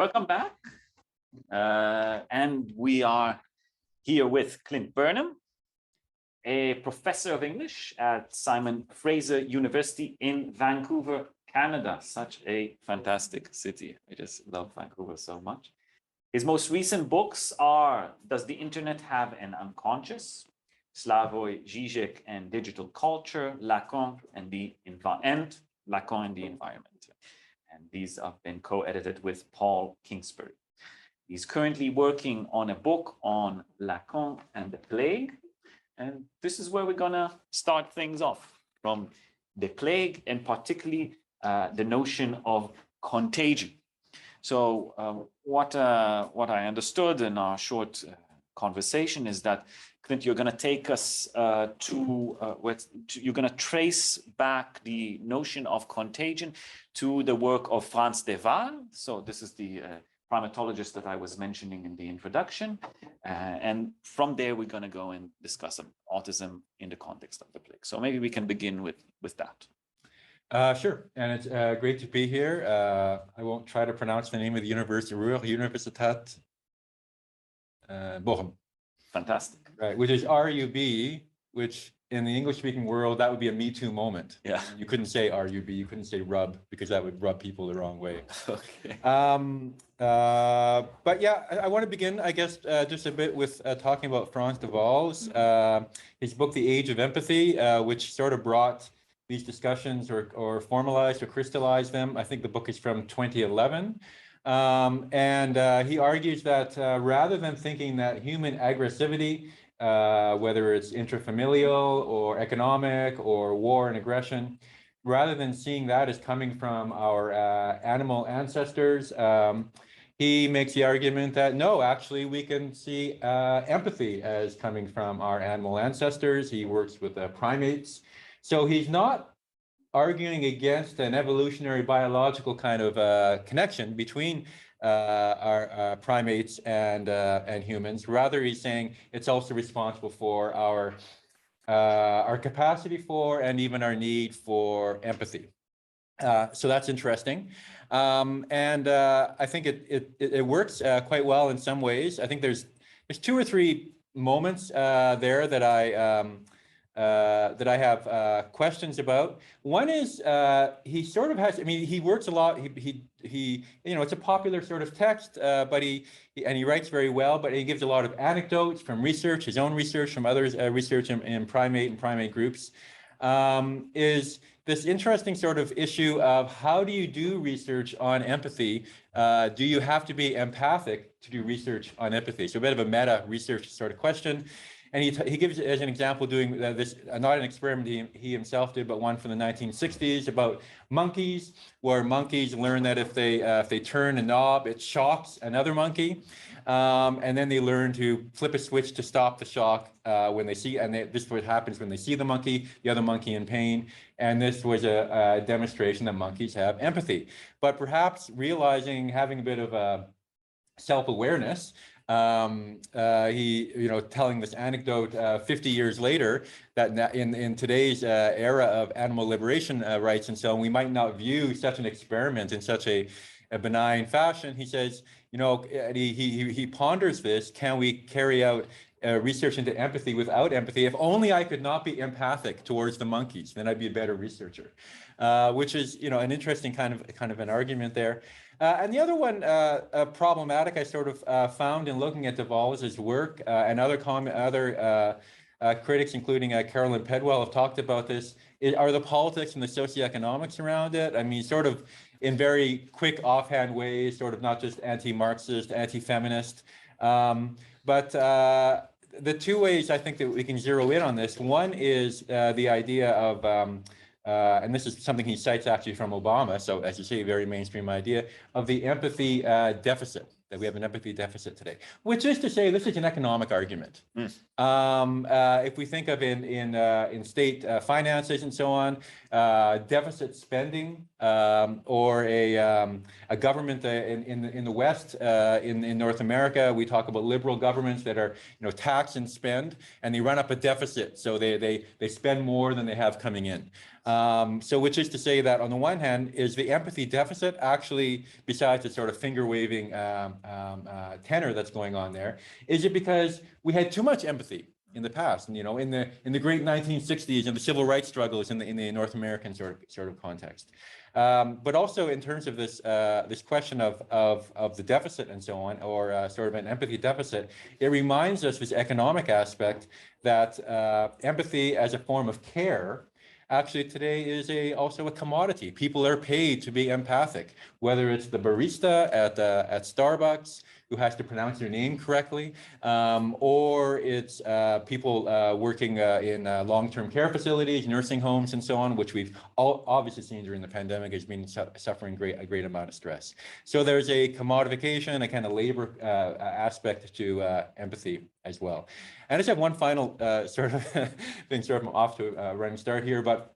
welcome back. And we are here with Clint Burnham, a professor of English at Simon Fraser University in Vancouver, Canada. Such a fantastic city. I just love Vancouver so much. His most recent books are Does the Internet Have an Unconscious? Slavoj, Zizek and Digital Culture, Lacan and the Environment. And these have been co-edited with Paul Kingsbury. He's currently working on a book on Lacan and the plague. And this is where we're gonna start things off, from the plague and particularly the notion of contagion. So what I understood in our short conversation is that, Clint, you're going to take us you're going to trace back the notion of contagion to the work of Frans de Waal. So this is the primatologist that I was mentioning in the introduction. And from there, we're going to go and discuss autism in the context of the plague. So maybe we can begin with that. Sure, and it's great to be here. I won't try to pronounce the name of the university, Ruhr-University Bochum. Fantastic. Right, which is RUB, which in the English-speaking world, that would be a Me Too moment. Yeah. You couldn't say RUB, you couldn't say rub, because that would rub people the wrong way. Okay. But yeah, I want to begin, I guess, just a bit with talking about Frans de Waal's his book, The Age of Empathy, which sort of brought these discussions or formalized or crystallized them. I think the book is from 2011. And he argues that rather than thinking that human aggressivity, whether it's intrafamilial or economic or war and aggression, rather than seeing that as coming from our animal ancestors, he makes the argument that no, actually we can see empathy as coming from our animal ancestors. He works with primates. So he's not arguing against an evolutionary biological kind of connection between our primates and humans. Rather, he's saying it's also responsible for our capacity for and even our need for empathy. So that's interesting. And I think it works quite well in some ways. I think there's two or three moments there that I have questions about. One is he sort of has, I mean, he works a lot. He you know, it's a popular sort of text, but he writes very well. But he gives a lot of anecdotes from research, his own research, from others' research in primate groups. Is this interesting sort of issue of how do you do research on empathy? Do you have to be empathic to do research on empathy? So a bit of a meta research sort of question. And he gives, as an example, doing this, not an experiment he himself did, but one from the 1960s about monkeys, where monkeys learn that if they turn a knob, it shocks another monkey. And then they learn to flip a switch to stop the shock when they see, and this is what happens when they see the other monkey in pain. And this was a demonstration that monkeys have empathy. But perhaps realizing, having a bit of self-awareness, he, you know, telling this anecdote 50 years later, that in today's era of animal liberation rights and so on, we might not view such an experiment in such a benign fashion. He says, you know, he ponders this: can we carry out research into empathy without empathy? If only I could not be empathic towards the monkeys, then I'd be a better researcher. Which is, you know, an interesting kind of an argument there. And the other one, problematic, I sort of found in looking at de Waal's work, and other critics, including Carolyn Pedwell, have talked about this, are the politics and the socioeconomics around it. I mean, sort of in very quick, offhand ways, sort of not just anti-Marxist, anti-feminist. But the two ways I think that we can zero in on this, one is the idea of and this is something he cites actually from Obama, so as you say, a very mainstream idea of the empathy deficit, that we have an empathy deficit today, which is to say this is an economic argument. If we think of in state finances and so on, deficit spending, or a government in the West, in North America, we talk about liberal governments that are, you know, tax and spend, and they run up a deficit, so they spend more than they have coming in. So which is to say that on the one hand, is the empathy deficit actually, besides the sort of finger-waving tenor that's going on there, is it because we had too much empathy in the past, and in the great 1960s and the civil rights struggles in the North American sort of context, but also in terms of this this question of the deficit and so on, or sort of an empathy deficit, it reminds us, this economic aspect, that empathy as a form of care actually today is also a commodity. People are paid to be empathic, whether it's the barista at Starbucks who has to pronounce their name correctly, or it's people working in long-term care facilities, nursing homes, and so on, which we've all obviously seen during the pandemic has been suffering a great amount of stress. So there's a commodification, a kind of labor aspect to empathy as well. And I just have one final sort of thing, sort of off to a running start here, but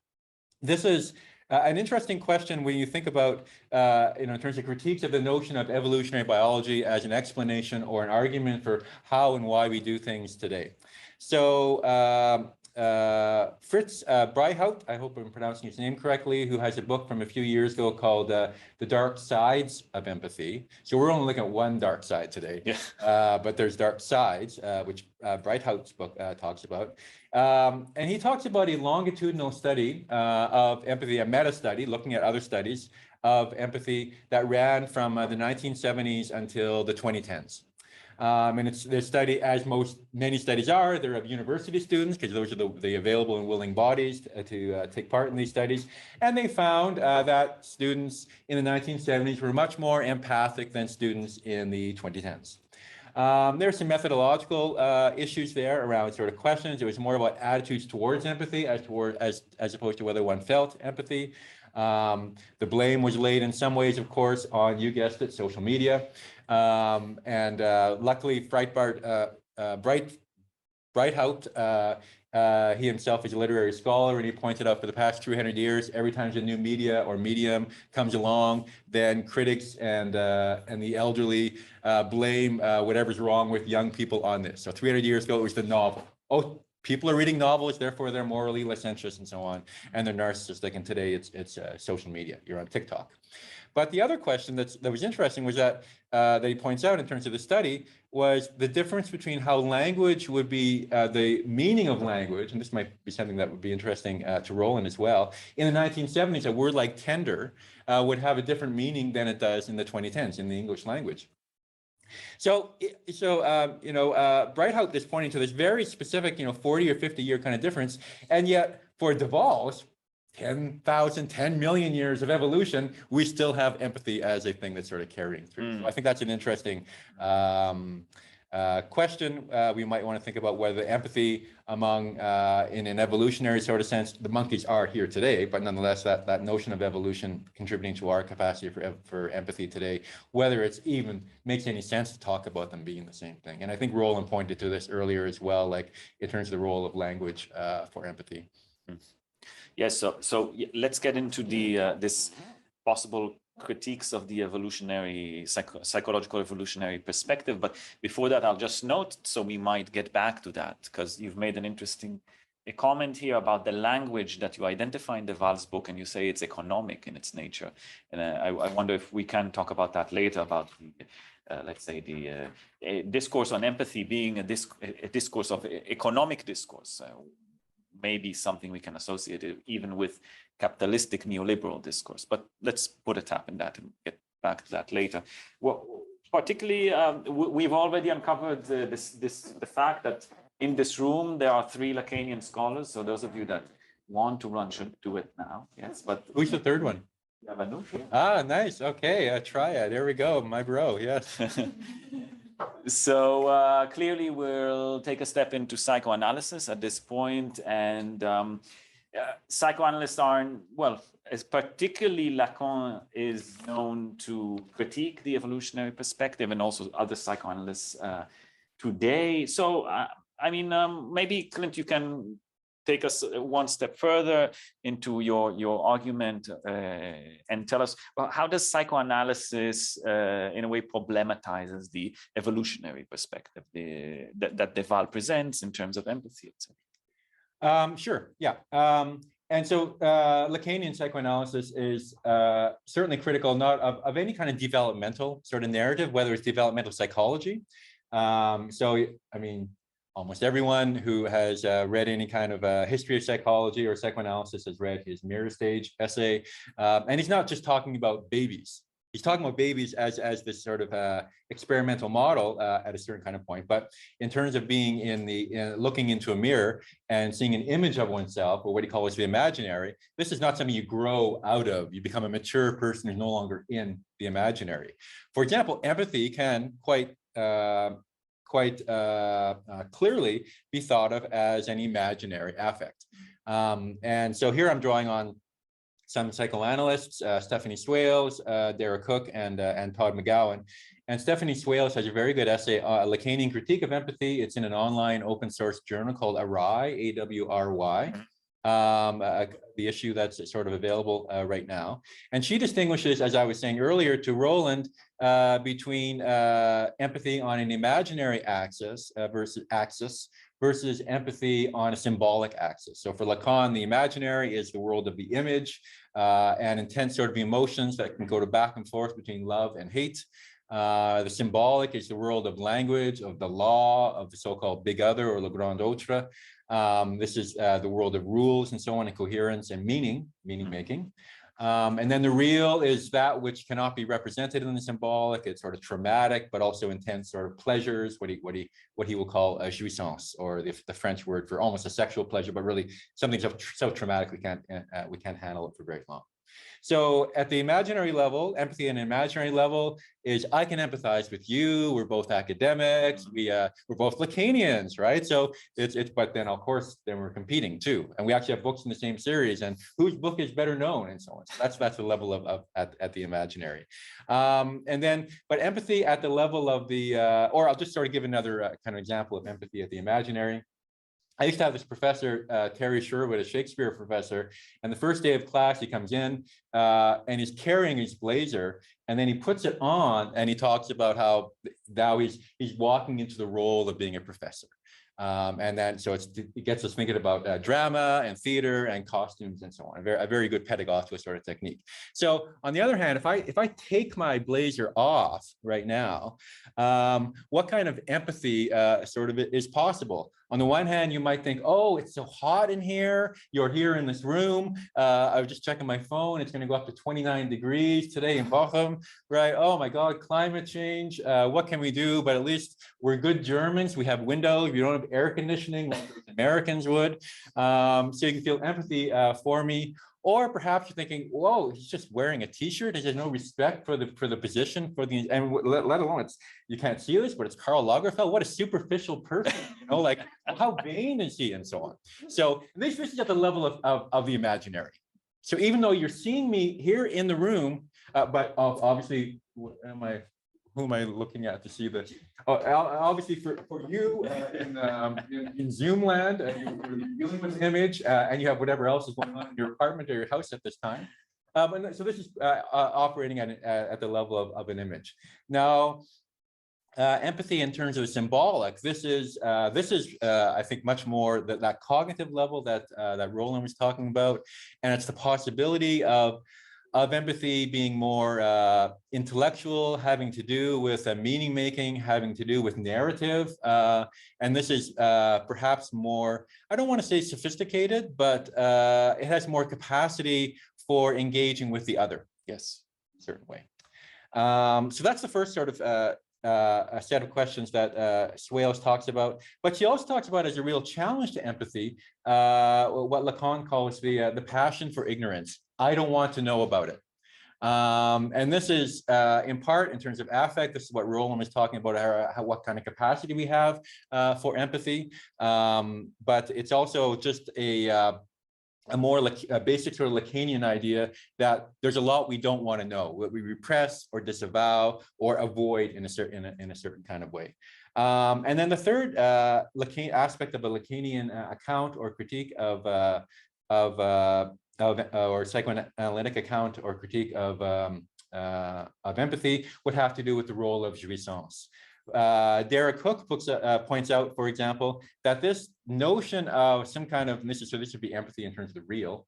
this is an interesting question when you think about, in terms of critiques of the notion of evolutionary biology as an explanation or an argument for how and why we do things today. So Fritz Breihout, I hope I'm pronouncing his name correctly, who has a book from a few years ago called The Dark Sides of Empathy. So we're only looking at one dark side today, but there's dark sides, which Breihout's book talks about. And he talks about a longitudinal study of empathy, a meta-study looking at other studies of empathy that ran from the 1970s until the 2010s. And it's the study, as many studies are, they're of university students, because those are the available and willing bodies to take part in these studies. And they found that students in the 1970s were much more empathic than students in the 2010s. There's some methodological issues there around sort of questions. It was more about attitudes towards empathy as opposed to whether one felt empathy. The blame was laid in some ways, of course, on, you guessed it, social media. And luckily, Breihout, he himself is a literary scholar, and he pointed out for the past 300 years, every time a new media or medium comes along, then critics and the elderly blame whatever's wrong with young people on this. So 300 years ago, it was the novel. Oh, people are reading novels, therefore they're morally licentious and so on, and they're narcissistic. And today it's social media. You're on TikTok. But the other question that was interesting was that he points out in terms of the study was the difference between how language would be, the meaning of language, and this might be something that would be interesting to Roland as well. In the 1970s, a word like tender would have a different meaning than it does in the 2010s in the English language. So Breihout is pointing to this very specific, 40 or 50 year kind of difference, and yet for de Waal's 10 million years of evolution, we still have empathy as a thing that's sort of carrying through. So I think that's an interesting question. We might want to think about whether empathy among, in an evolutionary sort of sense, the monkeys are here today, but nonetheless, that notion of evolution contributing to our capacity for empathy today, whether it's even makes any sense to talk about them being the same thing. And I think Roland pointed to this earlier as well, like in terms of the role of language for empathy. Yes, so let's get into the this possible critiques of the evolutionary psychological evolutionary perspective. But before that, I'll just note, so we might get back to that, because you've made an interesting comment here about the language that you identify in de Waal's book, and you say it's economic in its nature. And I wonder if we can talk about that later, about the let's say the discourse on empathy being a discourse of economic discourse. Maybe something we can associate it even with capitalistic neoliberal discourse, but let's put a tap in that and get back to that later. Well, particularly, we've already uncovered the fact that in this room there are 3 Lacanian scholars. So those of you that want to run should do it now. Yes, but who's the third one? Ah, nice. Okay, try it. There we go, my bro. Yes. So clearly we'll take a step into psychoanalysis at this point, and psychoanalysts aren't, well, as particularly Lacan is known to critique the evolutionary perspective, and also other psychoanalysts today. So I mean, maybe Clint, you can take us one step further into your argument and tell us, well, how does psychoanalysis in a way problematizes the evolutionary perspective that de Waal presents in terms of empathy, etc.? Sure, yeah. And so Lacanian psychoanalysis is certainly critical not of any kind of developmental sort of narrative, whether it's developmental psychology. So, I mean, almost everyone who has read any kind of history of psychology or psychoanalysis has read his Mirror Stage essay. And he's not just talking about babies. He's talking about babies as this sort of experimental model at a certain kind of point. But in terms of being looking into a mirror and seeing an image of oneself, or what he calls the imaginary, this is not something you grow out of. You become a mature person who's no longer in the imaginary. For example, empathy can quite clearly be thought of as an imaginary affect. And so here I'm drawing on some psychoanalysts, Stephanie Swales, Dara Cook, and Todd McGowan. And Stephanie Swales has a very good essay, A Lacanian Critique of Empathy. It's in an online open source journal called AWRY, A-W-R-Y, the issue that's sort of available right now. And she distinguishes, as I was saying earlier to Roland, between empathy on an imaginary axis versus empathy on a symbolic axis. So for Lacan, the imaginary is the world of the image and intense sort of emotions that can go to back and forth between love and hate. The symbolic is the world of language, of the law, of the so-called big other or le grand autre. This is the world of rules and so on, and coherence and meaning making. And then the real is that which cannot be represented in the symbolic. It's sort of traumatic, but also intense sort of pleasures, what he will call a jouissance, or the French word for almost a sexual pleasure, but really something so traumatic we can't handle it for very long. So at the imaginary level, empathy at an imaginary level is I can empathize with you. We're both academics. We're both Lacanians, right? So but then of course then we're competing too, and we actually have books in the same series, and whose book is better known and so on. So that's the level of at the imaginary, and then but empathy at the level of the or I'll just sort of give another kind of example of empathy at the imaginary. I used to have this professor, Terry Sherwood, a Shakespeare professor, and the first day of class, he comes in and he's carrying his blazer, and then he puts it on and he talks about how now he's walking into the role of being a professor. And then so it gets us thinking about drama and theater and costumes and so on, a very good pedagogical sort of technique. So on the other hand, if I take my blazer off right now, what kind of empathy sort of is possible? On the one hand, you might think, oh, it's so hot in here. You're here in this room. I was just checking my phone. It's going to go up to 29 degrees today in Bochum, right? Oh my God, climate change. What can we do? But at least we're good Germans. We have windows. We don't have air conditioning like Americans would. So you can feel empathy for me. Or perhaps you're thinking, whoa, he's just wearing a T-shirt. He has no respect for the position, and let alone you can't see this, but it's Karl Lagerfeld. What a superficial person, like how vain is he, and so on. So this is at the level of the imaginary. So even though you're seeing me here in the room, but obviously, who am I looking at to see this? Obviously, for you in Zoom land, you're dealing with an image, and you have whatever else is going on in your apartment or your house at this time. And so this is operating at the level of an image. Now, empathy in terms of symbolic, this is I think much more that cognitive level that Roland was talking about, and it's the possibility of empathy being more intellectual, having to do with meaning making, having to do with narrative. And this is perhaps more, I don't want to say sophisticated, but it has more capacity for engaging with the other. Yes, a certain way. So that's the first sort of a set of questions that Swales talks about, but she also talks about as a real challenge to empathy, what Lacan calls the passion for ignorance. I don't want to know about it. And this is in part in terms of affect. This is what Roland was talking about, what kind of capacity we have for empathy. But it's also just a more basic sort of Lacanian idea that there's a lot we don't want to know, what we repress or disavow or avoid in a certain kind of way. And then the third aspect of a Lacanian account or critique or psychoanalytic account or critique of empathy would have to do with the role of jouissance, Derek Hook points out, for example, that this notion of some kind of, this would be empathy in terms of the real,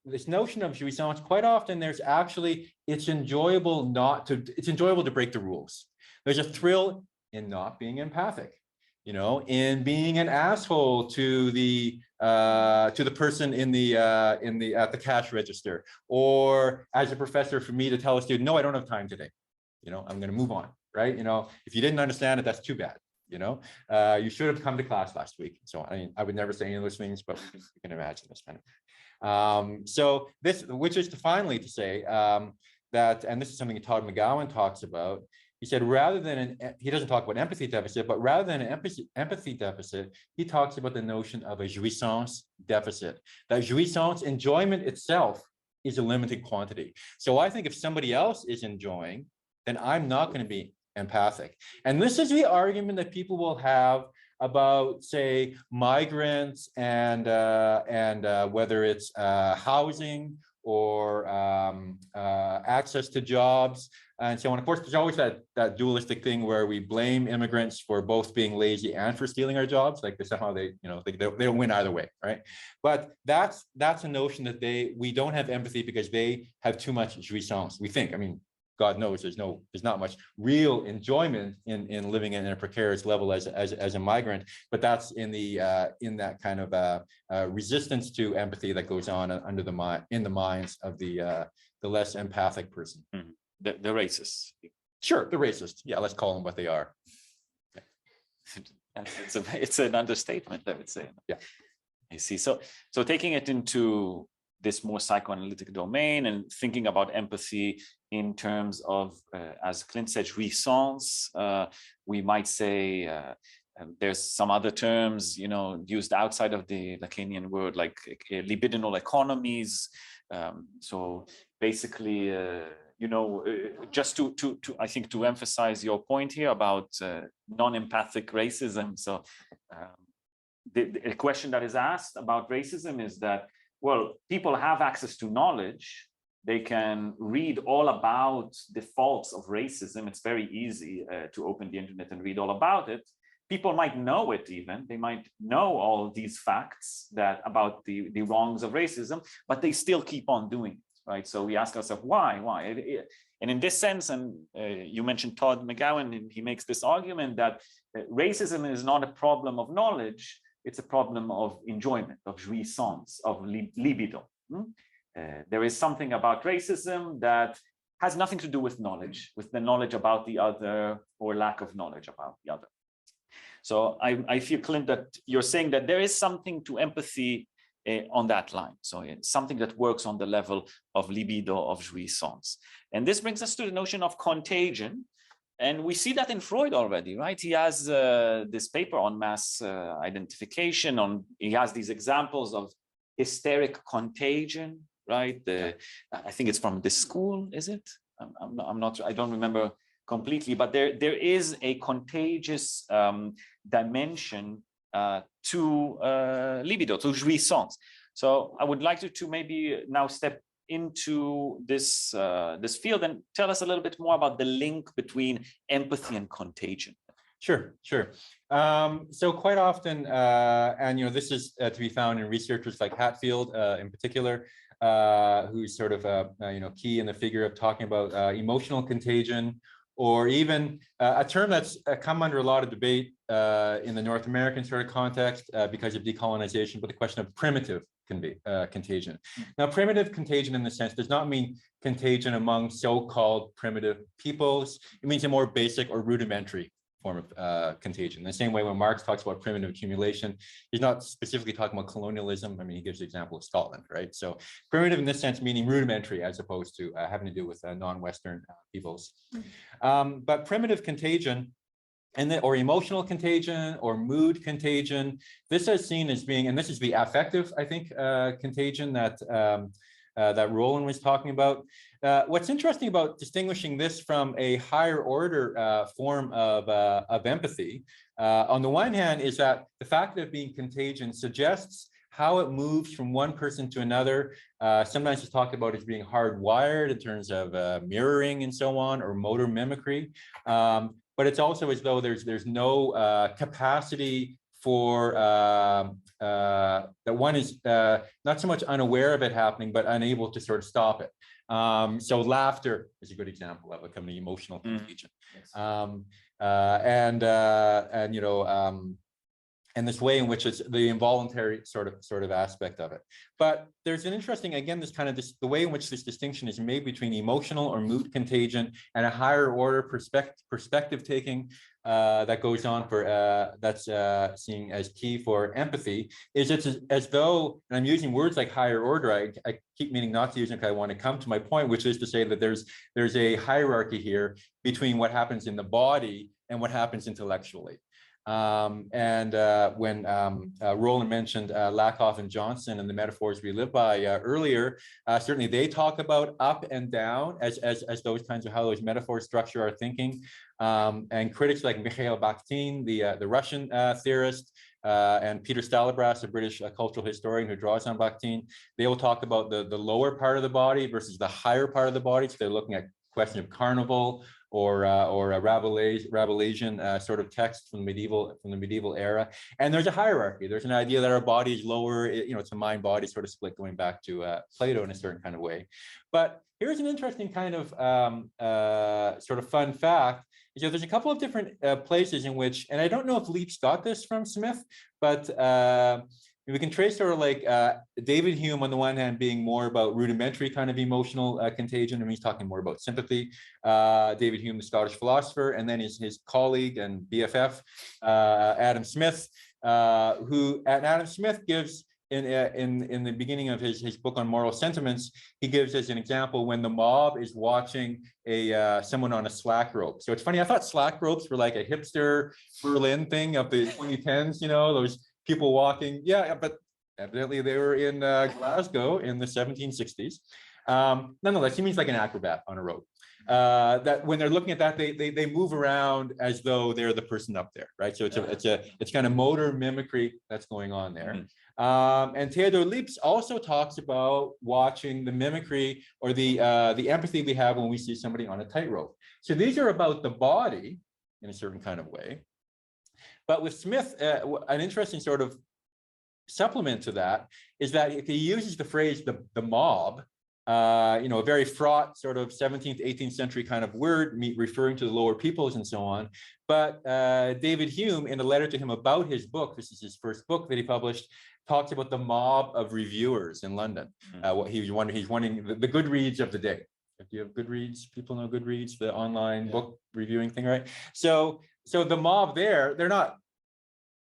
this notion of jouissance, quite often it's enjoyable to break the rules. There's a thrill in not being empathic, in being an asshole to the person at the cash register, or as a professor, for me to tell a student, no, I don't have time today. I'm going to move on, right? If you didn't understand it, that's too bad. You should have come to class last week. So I would never say any of those things, but we can imagine this kind of. So this, which is finally to say that, and this is something Todd McGowan talks about. He said, he doesn't talk about empathy deficit, but rather than an empathy deficit, he talks about the notion of a jouissance deficit. That jouissance, enjoyment itself, is a limited quantity. So I think if somebody else is enjoying, then I'm not going to be empathic. And this is the argument that people will have about, say, migrants and whether it's housing or access to jobs and so on. Of course, there's always that dualistic thing where we blame immigrants for both being lazy and for stealing our jobs. Like somehow they don't win either way, right? But that's a notion that we don't have empathy because they have too much jouissance. We think, God knows there's not much real enjoyment in living in a precarious level as a migrant, but that's in that kind of resistance to empathy that goes on in the minds of the less empathic person. Mm-hmm. The racists. Sure, the racists. Yeah, let's call them what they are. It's an understatement, I would say. Yeah, I see. So taking it into this more psychoanalytic domain and thinking about empathy in terms of, as Clint said, jouissance, we might say there's some other terms, used outside of the Lacanian word, like libidinal economies. So basically, just to I think to emphasize your point here about non-empathic racism. So the question that is asked about racism is that, well, people have access to knowledge. They can read all about the faults of racism. It's very easy to open the internet and read all about it. People might know it even. They might know all these facts about the wrongs of racism, but they still keep on doing it, right? So we ask ourselves, why? And in this sense, and you mentioned Todd McGowan, and he makes this argument that racism is not a problem of knowledge. It's a problem of enjoyment, of jouissance, of libido. There is something about racism that has nothing to do with knowledge, with the knowledge about the other or lack of knowledge about the other. So I feel, Clint, that you're saying that there is something to empathy on that line. So it's something that works on the level of libido, of jouissance. And this brings us to the notion of contagion. And we see that in Freud already, right? He has this paper on mass identification. He has these examples of hysteric contagion, right? I think it's from this school, is it? I'm not. I don't remember completely, but there is a contagious dimension to libido, to jouissance. So I would like you to maybe now step into this field and tell us a little bit more about the link between empathy and contagion. Sure. So quite often, and this is to be found in researchers like Hatfield in particular, who's sort of key in the figure of talking about emotional contagion, or even a term that's come under a lot of debate in the North American sort of context because of decolonization, but the question of primitive contagion. Now, primitive contagion in the sense does not mean contagion among so-called primitive peoples. It means a more basic or rudimentary form of contagion. In the same way when Marx talks about primitive accumulation, he's not specifically talking about colonialism. I mean, he gives the example of Scotland, right? So primitive in this sense meaning rudimentary as opposed to having to do with non-Western peoples. But primitive contagion or emotional contagion or mood contagion, this is seen as being, and this is the affective, I think, contagion that Roland was talking about. What's interesting about distinguishing this from a higher order form of empathy, on the one hand, is that the fact of being contagion suggests how it moves from one person to another. Sometimes it's talked about as being hardwired in terms of mirroring and so on, or motor mimicry. but it's also as though there's no capacity for that one is not so much unaware of it happening, but unable to sort of stop it. So laughter is a good example of it, becoming emotional contagion. Yes. And you know, and this way in which it's the involuntary sort of aspect of it. But there's an interesting, again, the way in which this distinction is made between emotional or mood contagion and a higher order perspective taking that goes on for that's seen as key for empathy, is it's as though, and I'm using words like higher order, I keep meaning not to use them because I want to come to my point, which is to say that there's a hierarchy here between what happens in the body and what happens intellectually. When Roland mentioned Lakoff and Johnson and the metaphors we live by earlier, certainly they talk about up and down as those kinds of how those metaphors structure our thinking. And critics like Mikhail Bakhtin, the Russian theorist, and Peter Stalabras, a British cultural historian who draws on Bakhtin, they will talk about the lower part of the body versus the higher part of the body. So they're looking at question of carnival or a Rabelaisian sort of text from the medieval era. And there's a hierarchy. There's an idea that our body is lower. It's a mind-body sort of split, going back to Plato in a certain kind of way. But here's an interesting kind of sort of fun fact. So there's a couple of different places in which, and I don't know if Leach got this from Smith, but we can trace sort of like David Hume on the one hand being more about rudimentary kind of emotional contagion, and he's talking more about sympathy. David Hume, the Scottish philosopher, and then his colleague and BFF, Adam Smith, who Adam Smith gives in the beginning of his book on moral sentiments, he gives as an example when the mob is watching someone on a slack rope. So it's funny, I thought slack ropes were like a hipster Berlin thing of the 2010s, those people walking. Yeah, but evidently they were in Glasgow in the 1760s. Nonetheless, he means like an acrobat on a rope. That when they're looking at that, they move around as though they're the person up there, right? So it's kind of motor mimicry that's going on there. And Theodor Lipps also talks about watching the mimicry or the empathy we have when we see somebody on a tightrope. So these are about the body in a certain kind of way. But with Smith, an interesting sort of supplement to that is that he uses the phrase the mob, a very fraught sort of 17th, 18th century kind of word, referring to the lower peoples and so on. But David Hume, in a letter to him about his book, this is his first book that he published, talks about the mob of reviewers in London. What he's wanting the Goodreads of the day. Do you have Goodreads? People know Goodreads, the online book reviewing thing, right? So the mob there, they're not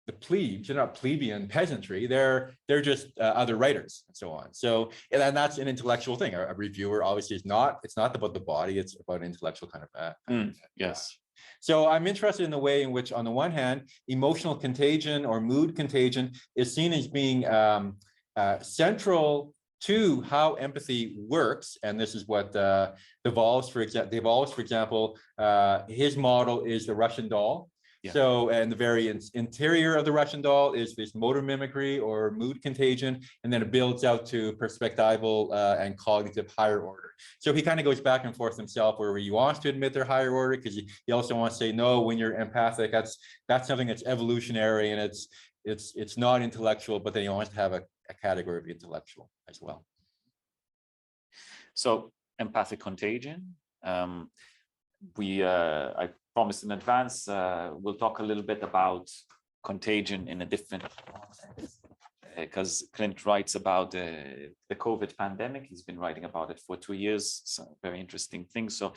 the plebes, they're not plebeian peasantry, they're just other writers and so on. So, and that's an intellectual thing. A reviewer obviously it's not about the body, it's about an intellectual kind of yes. So I'm interested in the way in which, on the one hand, emotional contagion or mood contagion is seen as being central to how empathy works, and this is what de Waal, for example, his model is the Russian doll. Yeah. So, and the very interior of the Russian doll is this motor mimicry or mood contagion, and then it builds out to perspectival and cognitive higher order. So he kind of goes back and forth himself, where he wants to admit they're higher order, because he also wants to say, no, when you're empathic, that's something that's evolutionary and it's not intellectual, but then he wants to have a category of intellectual as well. So empathic contagion, I promised in advance, we'll talk a little bit about contagion in a different context, because Clint writes about the COVID pandemic. He's been writing about it for 2 years, so very interesting thing. So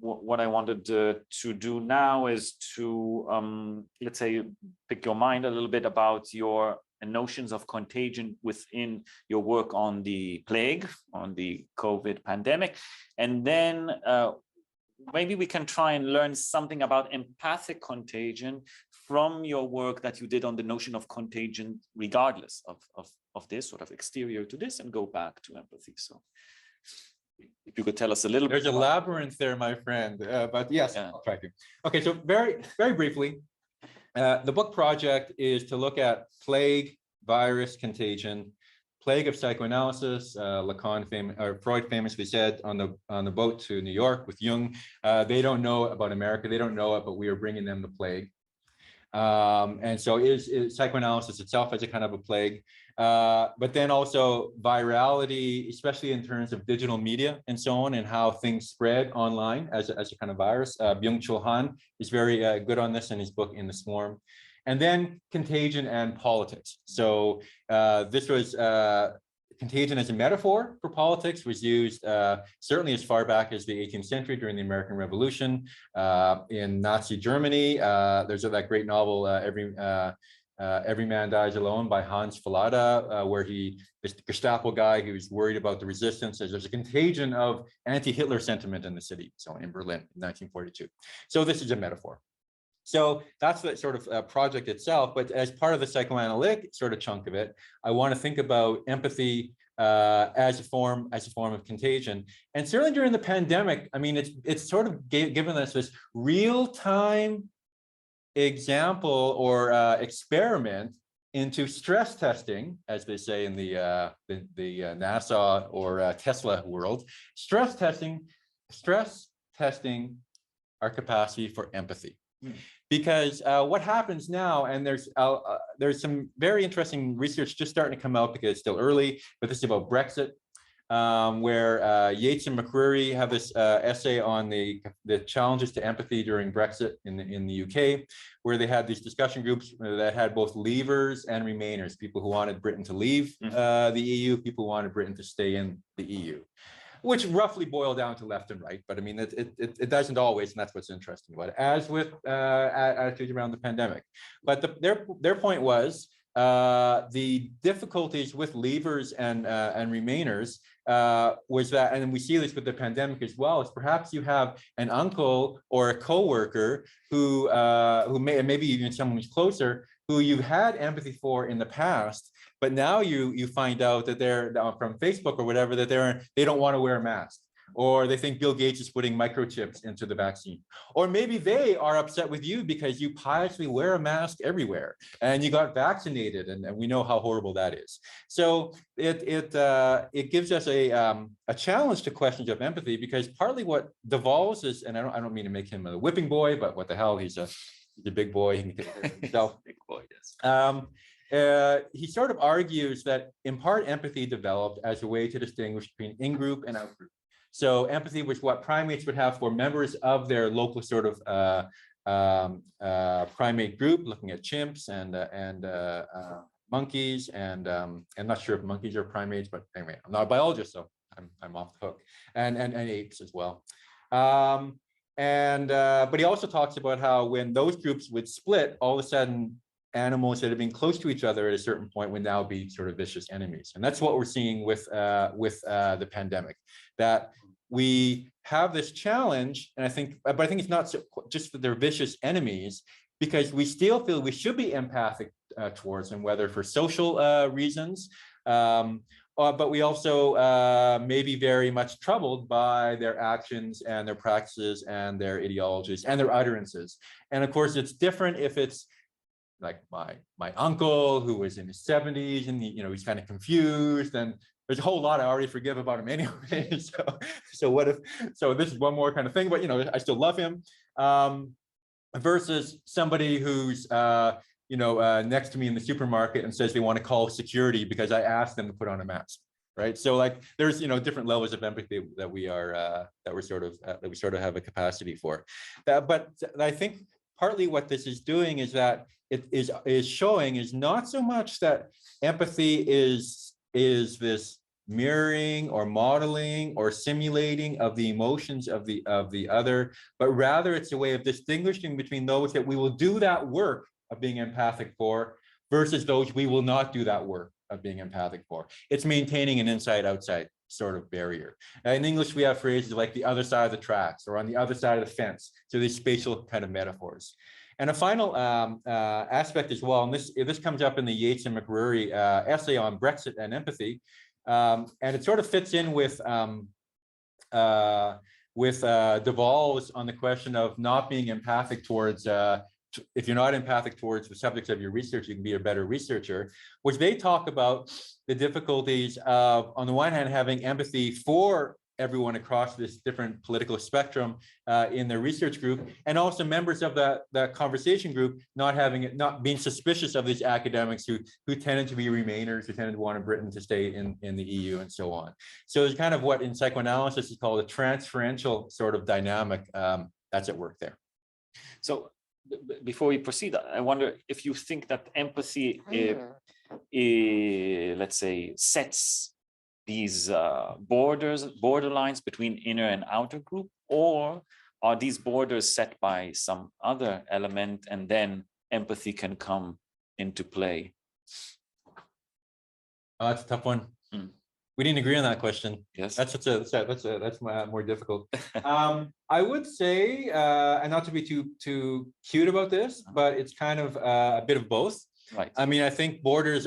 what I wanted to do now is to, let's say, pick your mind a little bit about your notions of contagion within your work on the plague, on the COVID pandemic, and then maybe we can try and learn something about empathic contagion from your work that you did on the notion of contagion, regardless of this sort of exterior to this, and go back to empathy. So if you could tell us a little bit. There's a labyrinth there, my friend, but yes, yeah. I'll try to. Okay, so very, very briefly, the book project is to look at plague, virus contagion, plague of psychoanalysis. Freud famously said on the boat to New York with Jung, they don't know about America, they don't know it, but we are bringing them the plague. And so is psychoanalysis itself as a kind of a plague, but then also virality, especially in terms of digital media and so on, and how things spread online as a kind of virus. Byung-Chul Han is very good on this in his book In the Swarm. And then Contagion and Politics. So this was contagion as a metaphor for politics was used certainly as far back as the 18th century during the American Revolution. In Nazi Germany, there's that great novel, Every Man Dies Alone by Hans Fallada, where this Gestapo guy who's worried about the resistance, says there's a contagion of anti-Hitler sentiment in the city, so in Berlin in 1942. So this is a metaphor. So that's the sort of project itself, but as part of the psychoanalytic sort of chunk of it, I want to think about empathy as a form of contagion. And certainly during the pandemic, I mean, it's sort of given us this real-time example or experiment into stress testing, as they say in the NASA or Tesla world, stress testing our capacity for empathy. Because what happens now, and there's some very interesting research just starting to come out because it's still early, but this is about Brexit, where Yates and McCreary have this essay on the challenges to empathy during Brexit in the UK, where they had these discussion groups that had both leavers and remainers, people who wanted Britain to leave the EU, people who wanted Britain to stay in the EU. Which roughly boil down to left and right, but I mean, it doesn't always, and that's what's interesting about it, as with attitudes around the pandemic. But their point was the difficulties with leavers and remainers was that, and we see this with the pandemic as well, is perhaps you have an uncle or a coworker who maybe even someone who's closer, who you've had empathy for in the past, but now you find out that they're from Facebook or whatever, that they don't want to wear a mask, or they think Bill Gates is putting microchips into the vaccine, or maybe they are upset with you because you piously wear a mask everywhere and you got vaccinated, and we know how horrible that is. So it gives us a challenge to questions of empathy, because partly what de Waal is, and I don't mean to make him a whipping boy, but what the hell, he's a big boy, he can take care of himself. Big boy, yes. He sort of argues that in part empathy developed as a way to distinguish between in-group and out-group. So empathy was what primates would have for members of their local sort of primate group, looking at chimps and monkeys, and I'm not sure if monkeys are primates, but anyway, I'm not a biologist, so I'm off the hook, and apes as well. But he also talks about how when those groups would split, all of a sudden animals that have been close to each other at a certain point would now be sort of vicious enemies. And that's what we're seeing with the pandemic, that we have this challenge, and I think it's not just that they're vicious enemies, because we still feel we should be empathic towards them, whether for social reasons, but we also may be very much troubled by their actions and their practices and their ideologies and their utterances. And of course, it's different if it's like my uncle who was in his 70s and he's kind of confused, and there's a whole lot I already forgive about him anyway. So this is one more kind of thing, but I still love him. Versus somebody who's next to me in the supermarket and says they want to call security because I asked them to put on a mask, right? So like there's different levels of empathy that we sort of have a capacity for. But I think partly what this is doing is that it is showing is not so much that empathy is this mirroring or modeling or simulating of the emotions of the other, but rather it's a way of distinguishing between those that we will do that work of being empathic for versus those we will not do that work of being empathic for. It's maintaining an inside-outside sort of barrier. In English, we have phrases like the other side of the tracks or on the other side of the fence. So these spatial kind of metaphors. And a final aspect as well, and this comes up in the Yates and McCreary essay on Brexit and empathy, and it sort of fits in with de Waal's on the question of not being empathic towards if you're not empathic towards the subjects of your research, you can be a better researcher, which they talk about the difficulties of, on the one hand, having empathy for everyone across this different political spectrum in their research group, and also members of that conversation group not being suspicious of these academics who tended to be Remainers, who tended to want Britain to stay in the EU and so on. So there's kind of what in psychoanalysis is called a transferential sort of dynamic that's at work there. So before we proceed, I wonder if you think that empathy, let's say, sets these borderlines between inner and outer group, or are these borders set by some other element and then empathy can come into play? That's a tough one. We didn't agree on that question. Yes, that's more difficult. I would say, and not to be too cute about this, but it's kind of a bit of both. Right. I mean, I think borders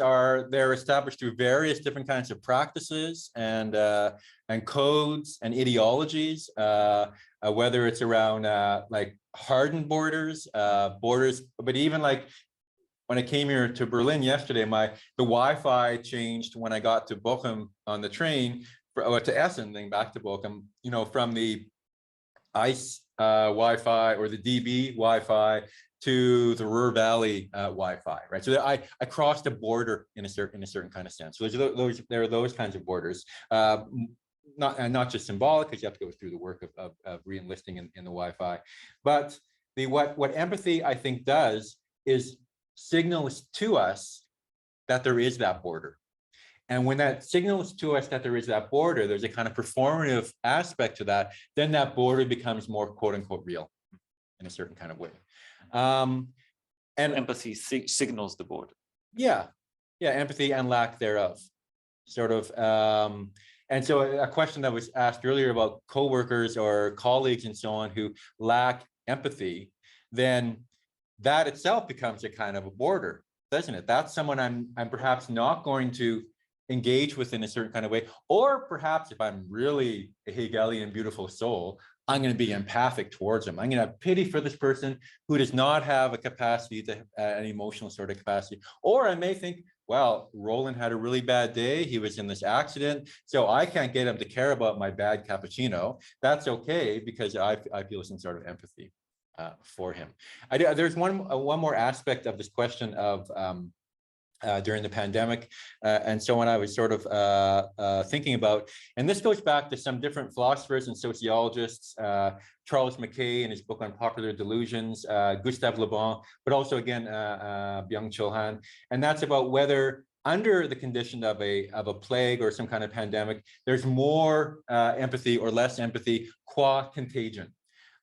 they're established through various different kinds of practices and codes and ideologies, whether it's around like hardened borders, but even like when I came here to Berlin yesterday, the Wi-Fi changed when I got to Bochum on the train to Essen, then back to Bochum, you know, from the ICE Wi-Fi or the DB Wi-Fi to the Ruhr Valley Wi-Fi, right? So I crossed a border in a certain kind of sense. So there are those kinds of borders, not just symbolic, because you have to go through the work of re-enlisting in the Wi-Fi, but what empathy I think does is signals to us that there is that border. And when that signals to us that there is that border, there's a kind of performative aspect to that, then that border becomes more quote unquote real in a certain kind of way. And empathy signals the border. Yeah, empathy and lack thereof, sort of. And so a question that was asked earlier about coworkers or colleagues and so on who lack empathy, then that itself becomes a kind of a border, doesn't it? That's someone I'm perhaps not going to engage with in a certain kind of way, or perhaps if I'm really a Hegelian beautiful soul, I'm going to be empathic towards them. I'm going to have pity for this person who does not have a capacity to an emotional sort of capacity. Or I may think, well, Roland had a really bad day. He was in this accident, so I can't get him to care about my bad cappuccino. That's okay because I feel some sort of empathy for him. There's one more aspect of this question of during the pandemic. And so when I was sort of thinking about, and this goes back to some different philosophers and sociologists, Charles Mackay in his book on popular delusions, Gustave Le Bon, but also again, Byung-Chul Han. And that's about whether under the condition of a plague or some kind of pandemic, there's more empathy or less empathy qua contagion.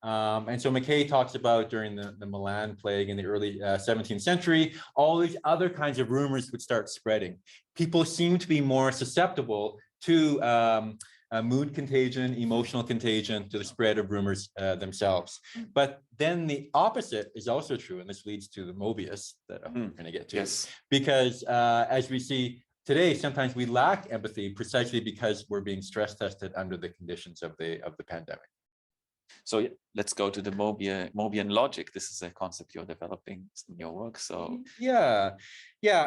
And so Mackay talks about during the Milan plague in the early 17th century, all these other kinds of rumors would start spreading. People seem to be more susceptible to mood contagion, emotional contagion, to the spread of rumors themselves. But then the opposite is also true, and this leads to the Mobius that I'm going to get to. Yes. Because as we see today, sometimes we lack empathy precisely because we're being stress tested under the conditions of the pandemic. So let's go to the Mobian logic. This is a concept you're developing in your work. So yeah.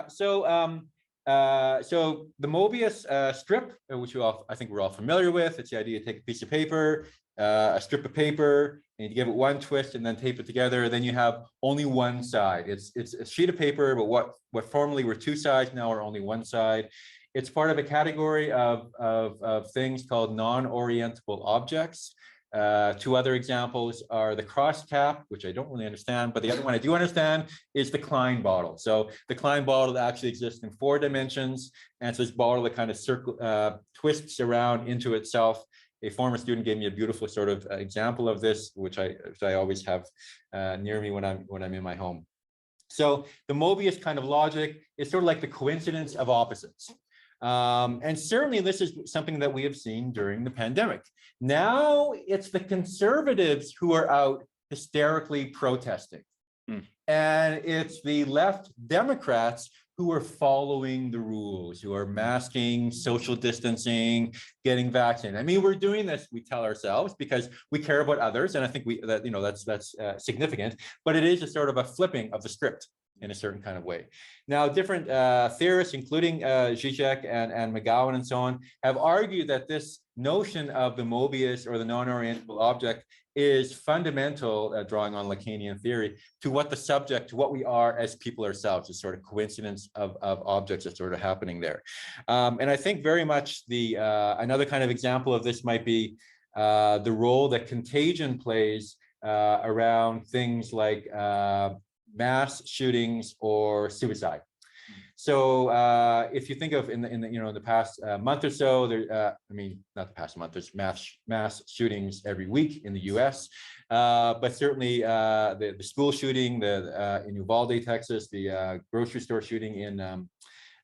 So so the Mobius strip, which I think we're all familiar with, it's the idea to take a piece of paper, a strip of paper, and you give it one twist and then tape it together. Then you have only one side. It's a sheet of paper, but what formerly were two sides now are only one side. It's part of a category of things called non-orientable objects. Two other examples are the cross cap, which I don't really understand, but the other one I do understand is the Klein bottle. So the Klein bottle actually exists in 4 dimensions, and it's this bottle that kind of twists around into itself. A former student gave me a beautiful sort of example of this, which I always have near me when I'm in my home. So the Mobius kind of logic is sort of like the coincidence of opposites. And certainly this is something that we have seen during the pandemic. Now it's the conservatives who are out hysterically protesting. And it's the left Democrats who are following the rules, who are masking, social distancing, getting vaccinated. I mean, we're doing this, we tell ourselves, because we care about others, and I think that's significant. But it is a sort of a flipping of the script in a certain kind of way. Now, different theorists, including Zizek and McGowan and so on, have argued that this notion of the Mobius or the non-orientable object is fundamental, drawing on Lacanian theory, to what the subject, to what we are as people ourselves, is sort of coincidence of objects that's sort of happening there. And I think very much another kind of example of this might be the role that contagion plays around things like mass shootings or suicide. So if you think of in the past month or so, there I mean, not the past month, there's mass shootings every week in the U.S., but certainly the school shooting, in Uvalde, Texas, the grocery store shooting in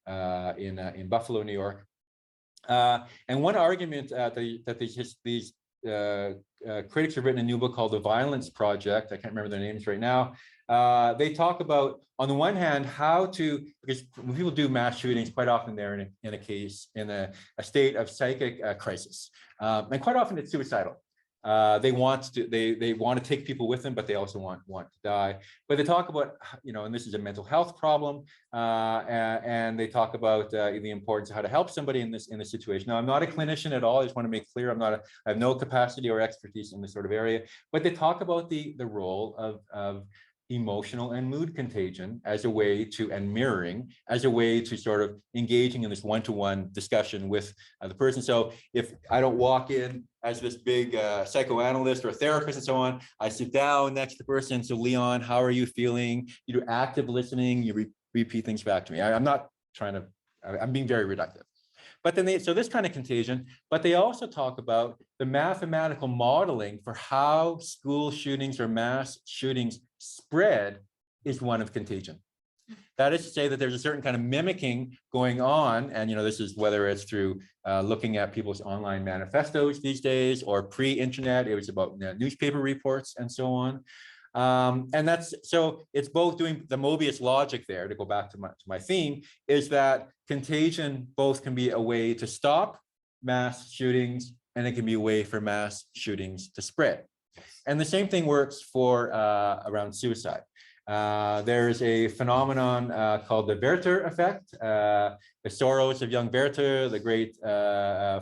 Buffalo, New York, and one argument that these critics have written a new book called The Violence Project. I can't remember their names right now. They talk about, on the one hand, how to, because when people do mass shootings, quite often they're in a state of psychic crisis, and quite often it's suicidal. They want to take people with them, but they also want to die. But they talk about, and this is a mental health problem, and they talk about the importance of how to help somebody in this situation. Now, I'm not a clinician at all. I just want to make clear I have no capacity or expertise in this sort of area. But they talk about the role of emotional and mood contagion as a way to, and mirroring as a way to sort of engaging in this one-to-one discussion with the person. So if I don't walk in as this big psychoanalyst or therapist and so on, I sit down next to the person. So Leon, how are you feeling? You do active listening, you repeat things back to me. I'm not trying to, I'm being very reductive. But then so this kind of contagion, but they also talk about the mathematical modeling for how school shootings or mass shootings spread is one of contagion. That is to say that there's a certain kind of mimicking going on. And, this is whether it's through looking at people's online manifestos these days, or pre-internet, it was about newspaper reports and so on. And so it's both doing the Mobius logic there, to go back to my theme, is that contagion both can be a way to stop mass shootings, and it can be a way for mass shootings to spread. And the same thing works for around suicide. There's a phenomenon called the Verter Effect, the sorrows of young Werther, the great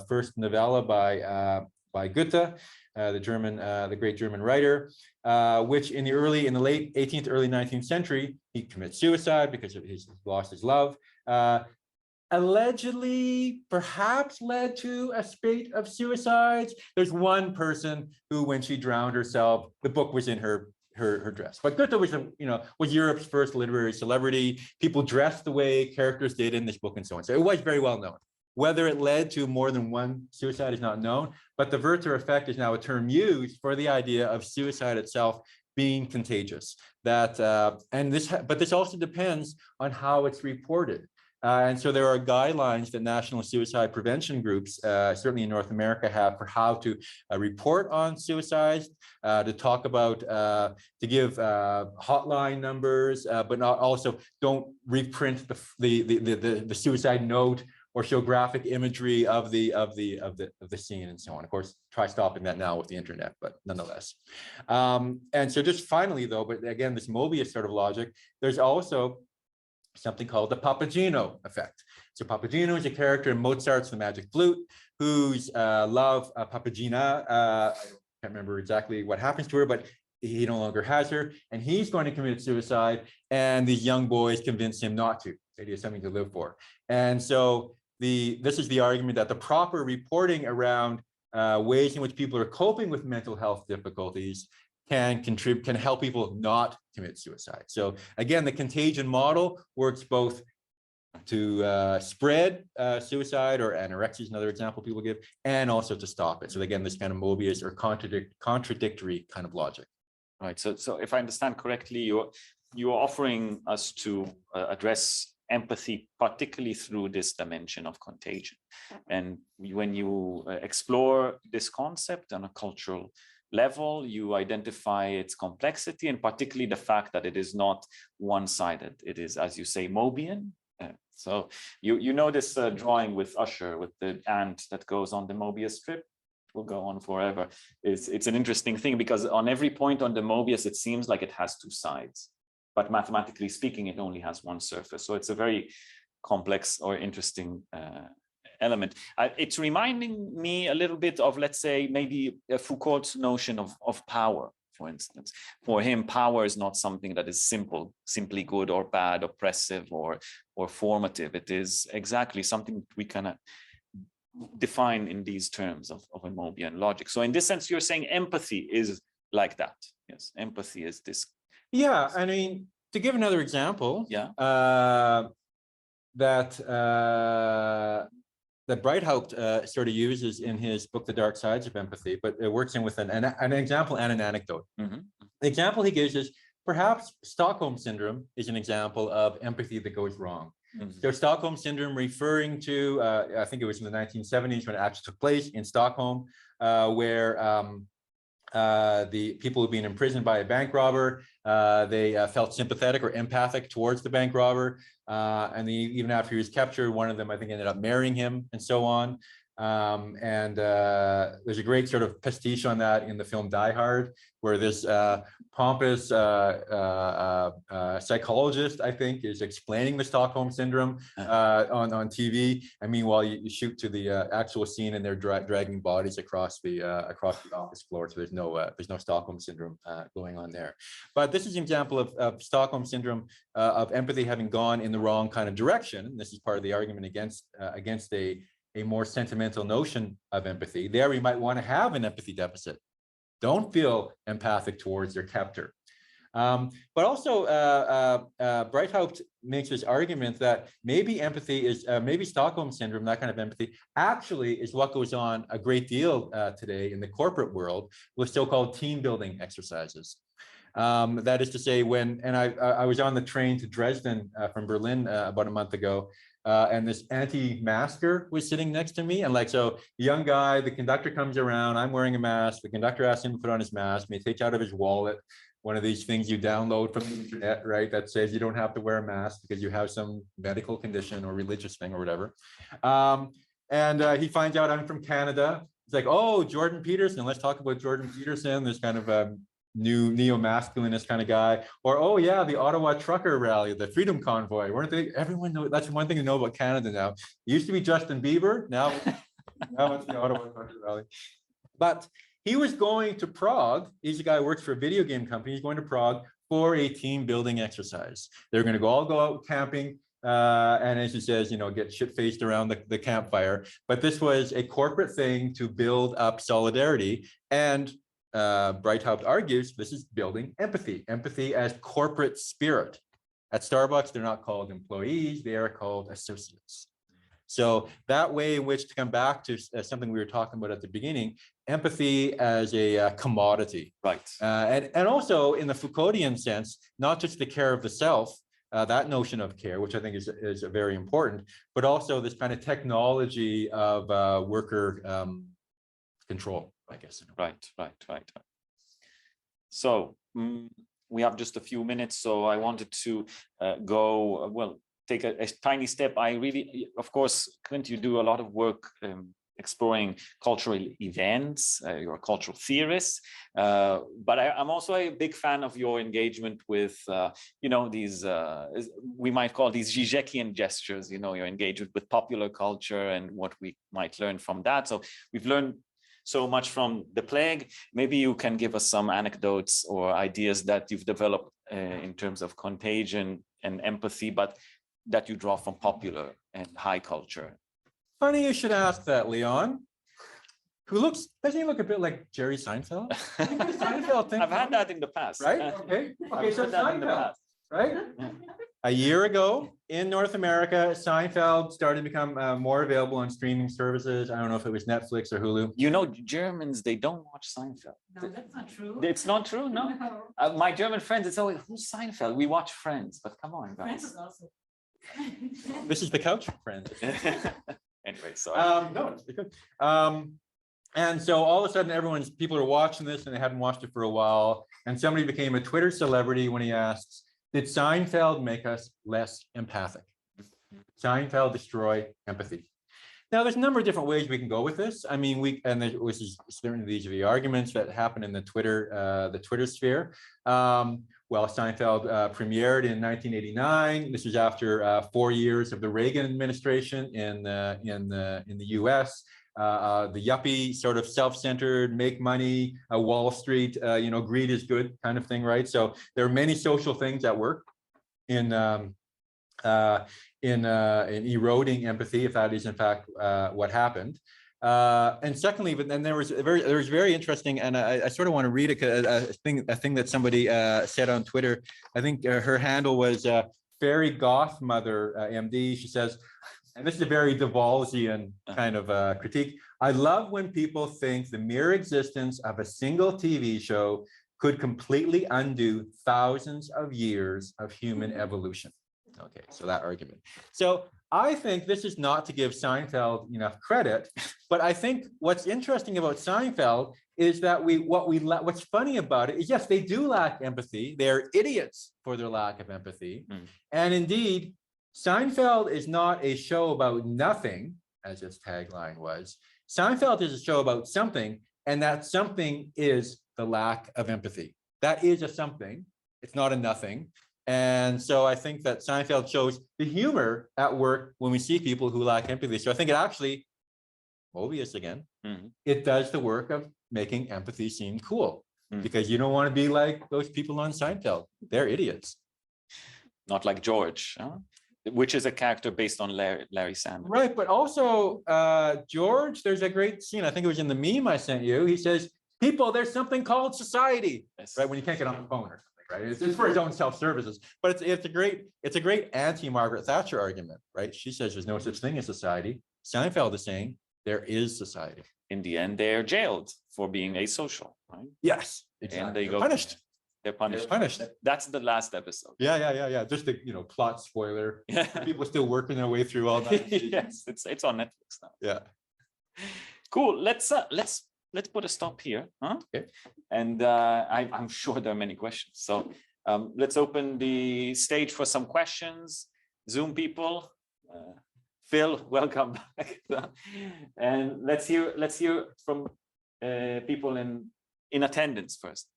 first novella by Goethe, the great German writer, which in the late 18th, early 19th century, he commits suicide because of he's lost his love. Allegedly, perhaps led to a spate of suicides. There's one person who, when she drowned herself, the book was in her dress. But Goethe was Europe's first literary celebrity. People dressed the way characters did in this book and so on. So it was very well known. Whether it led to more than one suicide is not known, but the Verter Effect is now a term used for the idea of suicide itself being contagious. But this also depends on how it's reported. And so there are guidelines that national suicide prevention groups, certainly in North America, have for how to report on suicides, to talk about, to give hotline numbers, but not also don't reprint the suicide note or show graphic imagery of the scene and so on. Of course, try stopping that now with the internet, but nonetheless. And so just finally though, but again, this Mobius sort of logic, there's also something called the Papadino Effect. So Papadino is a character in Mozart's The Magic Flute, whose love, Papagina, I can't remember exactly what happens to her, but he no longer has her, and he's going to commit suicide, and these young boys convince him not to, that he has something to live for. And so this is the argument that the proper reporting around ways in which people are coping with mental health difficulties can help people not commit suicide. So again, the contagion model works both to spread suicide, or anorexia is another example people give, and also to stop it. So again, this kind of Mobius or contradictory kind of logic. Right. So if I understand correctly, you're offering us to address empathy, particularly through this dimension of contagion. And when you explore this concept on a cultural level, you identify its complexity, and particularly the fact that it is not one-sided. It is, as you say, Mobian, So you know this drawing with Usher, with the ant that goes on the Mobius strip? Will go on forever. It's an interesting thing because on every point on the Mobius, it seems like it has two sides, but mathematically speaking, it only has one surface. So it's a very complex or interesting element. It's reminding me a little bit of, let's say, maybe Foucault's notion of power, for instance. For him, power is not something that is simply good or bad, oppressive or formative. It is exactly something we can define in these terms of a Mobian logic. So in this sense, you're saying empathy is like that. Yes, empathy is this. Yeah, I mean, to give another example, Yeah. That Breithaupt sort of uses in his book, The Dark Sides of Empathy, but it works in with an example and an anecdote. Mm-hmm. The example he gives is perhaps Stockholm Syndrome is an example of empathy that goes wrong. Mm-hmm. So Stockholm Syndrome referring to, I think it was in the 1970s when it actually took place in Stockholm, where the people who've been imprisoned by a bank robber, they felt sympathetic or empathic towards the bank robber. And even after he was captured, one of them, I think, ended up marrying him and so on. There's a great sort of pastiche on that in the film Die Hard, where this pompous psychologist, I think, is explaining the Stockholm Syndrome on TV. And meanwhile, you shoot to the actual scene, and they're dragging bodies across the office floor. So there's no Stockholm Syndrome going on there. But this is an example of Stockholm Syndrome, of empathy having gone in the wrong kind of direction. This is part of the argument against a more sentimental notion of empathy. There we might want to have an empathy deficit. Don't feel empathic towards your captor. But also Breithaupt makes this argument that maybe empathy is, maybe Stockholm Syndrome, that kind of empathy, actually is what goes on a great deal today in the corporate world with so-called team building exercises. That is to say, I was on the train to Dresden from Berlin about a month ago, and this anti-masker was sitting next to me. And so young guy, the conductor comes around, I'm wearing a mask. The conductor asks him to put on his mask, and he takes out of his wallet one of these things you download from the internet, right? That says you don't have to wear a mask because you have some medical condition or religious thing or whatever. He finds out I'm from Canada. He's like, oh, Jordan Peterson, let's talk about Jordan Peterson, this kind of new neo-masculinist kind of guy. Or, oh yeah, the Ottawa trucker rally, the Freedom Convoy. Weren't they? Everyone knows, that's one thing to know about Canada now. It used to be Justin Bieber, now it's the Ottawa trucker rally. But he was going to Prague. He's a guy who works for a video game company. He's going to Prague for a team building exercise. They're going to all go out camping, and as he says, get shit-faced around the campfire. But this was a corporate thing to build up solidarity. And Breithaupt argues this is building empathy as corporate spirit. At Starbucks, they're not called employees, they are called associates. So that way in which, to come back to something we were talking about at the beginning, empathy as a commodity. Right. And also in the Foucauldian sense, not just the care of the self, that notion of care, which I think is very important, but also this kind of technology of worker control, I guess. Right. So we have just a few minutes, so I wanted to take a tiny step. I really, of course, Clint, you do a lot of work exploring cultural events. You're a cultural theorist, but I'm also a big fan of your engagement with, these, we might call these Zizekian gestures, your engagement with popular culture and what we might learn from that. So we've learned so much from the plague. Maybe you can give us some anecdotes or ideas that you've developed in terms of contagion and empathy, but that you draw from popular and high culture. Funny you should ask that, Leon. Doesn't he look a bit like Jerry Seinfeld? I've had that in the past. Right? Okay, so Seinfeld, right? A year ago in North America, Seinfeld started to become more available on streaming services. I don't know if it was Netflix or Hulu. Germans, they don't watch Seinfeld. No, that's not true. It's not true, no? My German friends, it's always, who's Seinfeld? We watch Friends, but come on, guys. Friends is also. This is the couch, friend. Anyway, sorry. No, it's good. And so all of a sudden, people are watching this and they hadn't watched it for a while. And somebody became a Twitter celebrity when he asks, did Seinfeld make us less empathic? Seinfeld destroy empathy. Now, there's a number of different ways we can go with this. I mean, which is certainly these are the arguments that happen in the Twitter sphere. Well, Seinfeld premiered in 1989. This was after 4 years of the Reagan administration in the U.S. The yuppie sort of self-centered, make money, Wall Street, greed is good kind of thing, right? So there are many social things at work in eroding empathy, if that is in fact what happened. And secondly, but then there was very interesting, and I sort of want to read a thing that somebody said on Twitter. I think her handle was Fairy Goth Mother MD. She says, and this is a very de Waalsian kind of critique. I love when people think the mere existence of a single TV show could completely undo thousands of years of human evolution. Okay, so that argument. So I think this is not to give Seinfeld enough credit, but I think what's interesting about Seinfeld is that what's funny about it is, yes, they do lack empathy. They're idiots for their lack of empathy. And indeed, Seinfeld is not a show about nothing, as its tagline was. Seinfeld is a show about something, and that something is the lack of empathy. That is a something. It's not a nothing. And so I think that Seinfeld shows the humor at work when we see people who lack empathy. So I think it actually, Mobius again, it does the work of making empathy seem cool, because you don't want to be like those people on Seinfeld. They're idiots. Not like George, which is a character based on Larry Sanders. Right, but also George, there's a great scene, I think it was in the meme I sent you. He says, people, there's something called society, right? When you can't get on the phone or something. Right? It's for his own self-services, but it's a great anti-Margaret Thatcher argument, right? She says there's no such thing as society. Seinfeld is saying there is society. In the end, they're jailed for being asocial, right? Yes, exactly. And they go punished. They're punished. They're punished. That's the last episode. Yeah. Just the plot spoiler. Yeah. People still working their way through all that. Yes, it's on Netflix now. Yeah. Cool. Let's put a stop here, huh? Okay. And I'm sure there are many questions. So let's open the stage for some questions. Zoom people, Phil, welcome back. And let's hear from people in attendance first.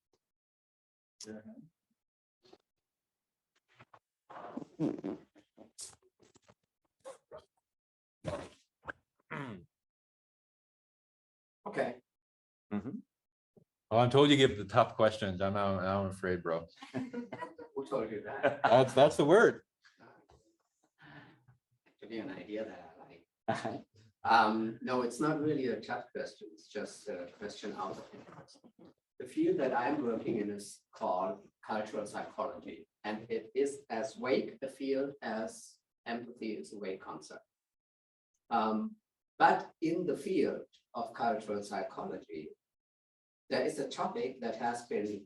Okay. Well, I'm told you give the tough questions. I'm afraid, bro. Who told you that? That's the word. Give you an idea that I like. No, it's not really a tough question. It's just a question out of interest. The field that I'm working in is called cultural psychology, and it is as vague a field as empathy is a vague concept. But in the field of cultural psychology, there is a topic that has been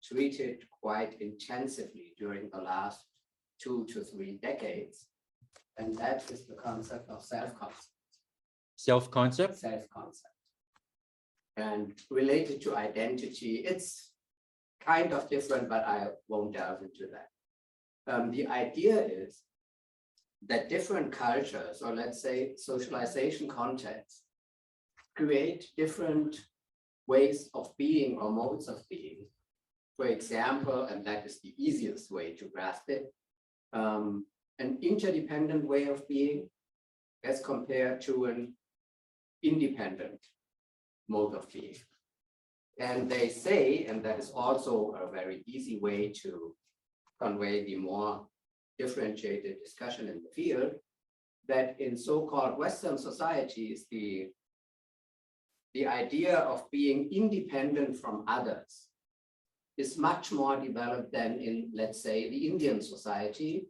treated quite intensively during the last 2 to 3 decades, and that is the concept of self-concept. Self-concept? Self-concept. And related to identity, it's kind of different, but I won't delve into that. The idea is that different cultures, or let's say socialization contexts, create different ways of being or modes of being. For example, and that is the easiest way to grasp it, an interdependent way of being as compared to an independent mode of being. And they say, and that is also a very easy way to convey the more differentiated discussion in the field, that in so-called Western societies, the idea of being independent from others is much more developed than in, let's say, the Indian society,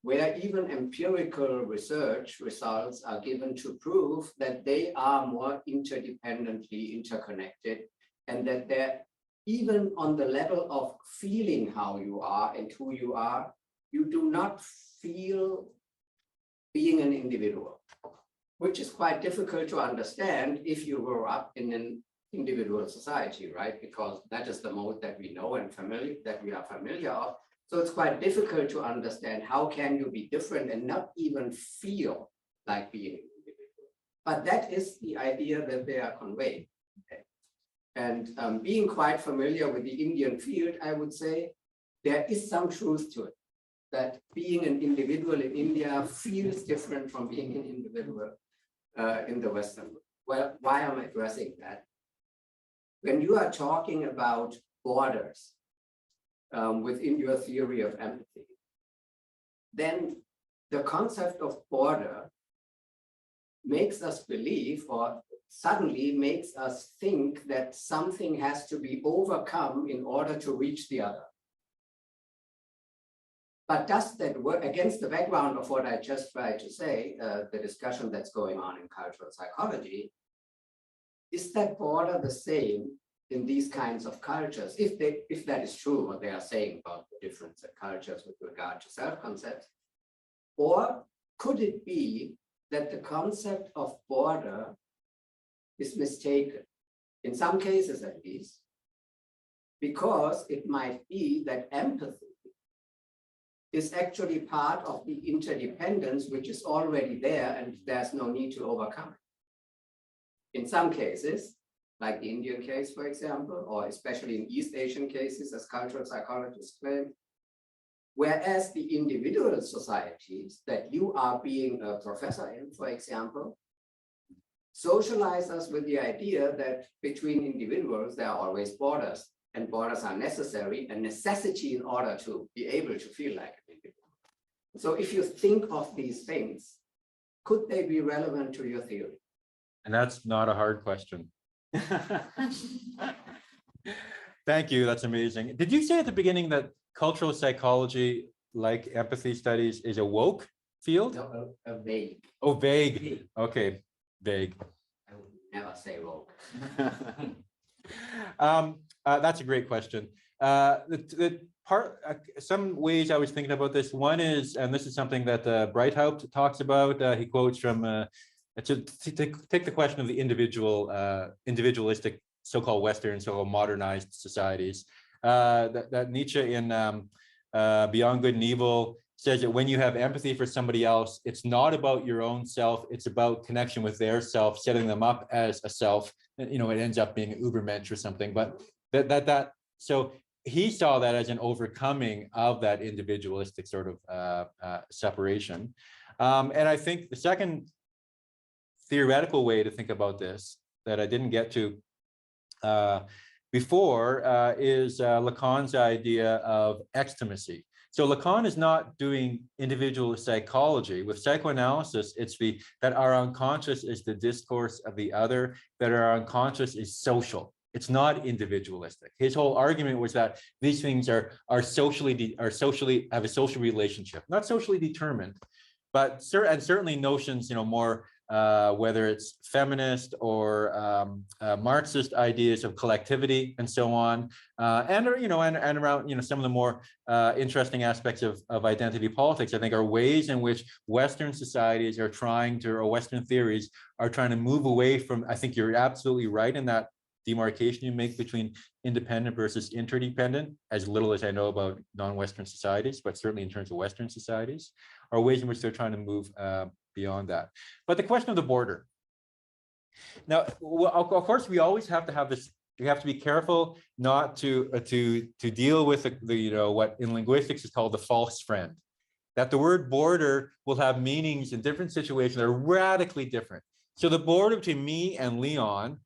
where even empirical research results are given to prove that they are more interdependently interconnected, and that they're even on the level of feeling how you are and who you are, you do not feel being an individual, which is quite difficult to understand if you grow up in an individual society, right? Because that is the mode that we know and that we are familiar of. So it's quite difficult to understand how can you be different and not even feel like being an individual. But that is the idea that they are conveying. Okay. And being quite familiar with the Indian field, I would say there is some truth to it, that being an individual in India feels different from being an individual in the Western world. Well, why am I addressing that? When you are talking about borders within your theory of empathy, then the concept of border makes us believe, or suddenly makes us think, that something has to be overcome in order to reach the other. But does that work against the background of what I just tried to say, the discussion that's going on in cultural psychology? Is that border the same in these kinds of cultures? If that is true, what they are saying about the difference in cultures with regard to self-concepts, or could it be that the concept of border is mistaken, in some cases at least, because it might be that empathy is actually part of the interdependence which is already there and there's no need to overcome it. In some cases, like the Indian case, for example, or especially in East Asian cases, as cultural psychologists claim, whereas the individual societies that you are being a professor in, for example, socialize us with the idea that between individuals, there are always borders, and borders are necessary, a necessity in order to be able to feel like an individual. So if you think of these things, could they be relevant to your theory? And that's not a hard question. Thank you. That's amazing. Did you say at the beginning that cultural psychology, like empathy studies, is a woke field? No, a vague. Oh, vague. Okay, vague. I would never say woke. That's a great question. Some ways I was thinking about this. One is, and this is something that Breithaupt talks about. He quotes from to take the question of the individualistic so-called Western, so-called modernized societies. That Nietzsche in Beyond Good and Evil says that when you have empathy for somebody else, it's not about your own self, it's about connection with their self, setting them up as a self. You know, it ends up being an Ubermensch or something, but so he saw that as an overcoming of that individualistic sort of separation. And I think the second theoretical way to think about this that I didn't get to before is Lacan's idea of extimacy. So Lacan is not doing individual psychology. With psychoanalysis, it's that our unconscious is the discourse of the other, that our unconscious is social. It's not individualistic. His whole argument was that these things are socially have a social relationship, not socially determined, but certainly notions, you know, more whether it's feminist or Marxist ideas of collectivity and so on, and around, you know, some of the more interesting aspects of identity politics, I think, are ways in which Western societies are trying to, or Western theories are trying to move away from. I think you're absolutely right in that demarcation you make between independent versus interdependent, as little as I know about non-Western societies, but certainly in terms of Western societies, are ways in which they're trying to move beyond that. But the question of the border. Now, of course, we always have to have this. We have to be careful not to deal with the you know, what in linguistics is called the false friend. That the word border will have meanings in different situations that are radically different. So the border between me and Leon,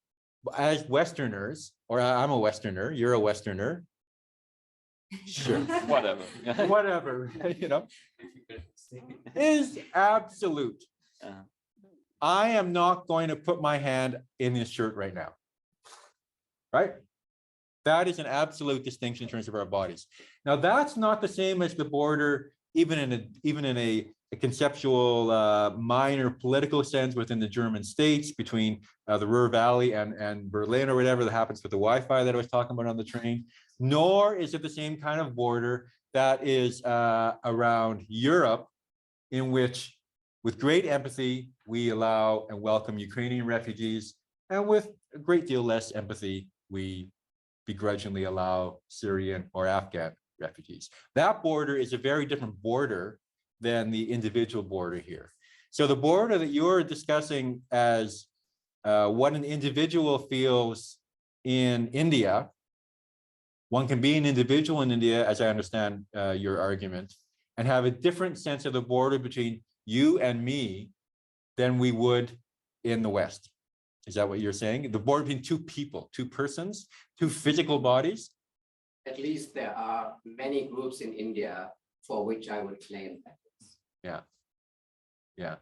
as Westerners, or I'm a Westerner, you're a Westerner. Sure, Whatever. whatever, you know, is absolute. I am not going to put my hand in this shirt right now, right? That is an absolute distinction in terms of our bodies. Now, that's not the same as the border, even in a conceptual minor political sense within the German states between the Ruhr Valley and Berlin or whatever that happens with the Wi-Fi that I was talking about on the train, nor is it the same kind of border that is around Europe, in which with great empathy, we allow and welcome Ukrainian refugees, and with a great deal less empathy, we begrudgingly allow Syrian or Afghan refugees. That border is a very different border than the individual border here. So the border that you're discussing as what an individual feels in India, one can be an individual in India, as I understand your argument, and have a different sense of the border between you and me than we would in the West. Is that what you're saying? The border between two people, two persons, two physical bodies? At least there are many groups in India for which I would claim that. Yeah, yeah.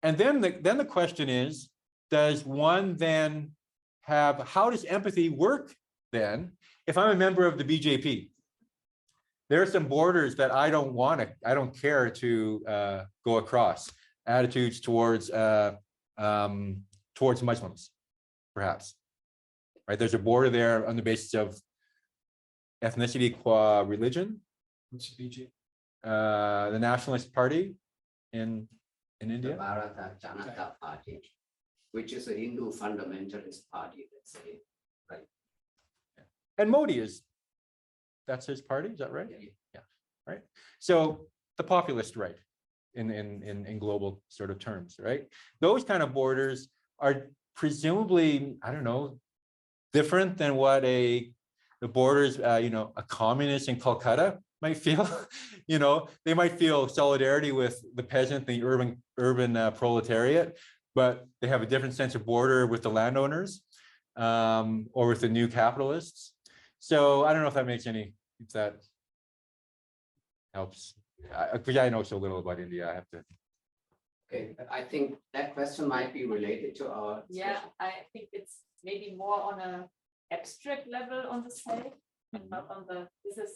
And then the question is, does one then have, how does empathy work then? If I'm a member of the BJP, there are some borders that I don't care to go across. Attitudes towards Muslims, perhaps. Right? There's a border there on the basis of ethnicity qua religion. What's the BJP? The Nationalist Party in The India. Bharata Janata Party, which is a Hindu fundamentalist party, let's say. Right. And Modi that's his party, is that right? Yeah. Yeah. Right. So the populist right in global sort of terms, right? Those kind of borders are presumably, I don't know, different than what the borders, a communist in Calcutta might feel. They might feel solidarity with the peasant, the urban proletariat, but they have a different sense of border with the landowners or with the new capitalists. So I don't know if that helps. Because I know so little about India, I have to. Okay, but I think that question might be related to our. Yeah, I think it's maybe more on a abstract level on the self, and not on the. This is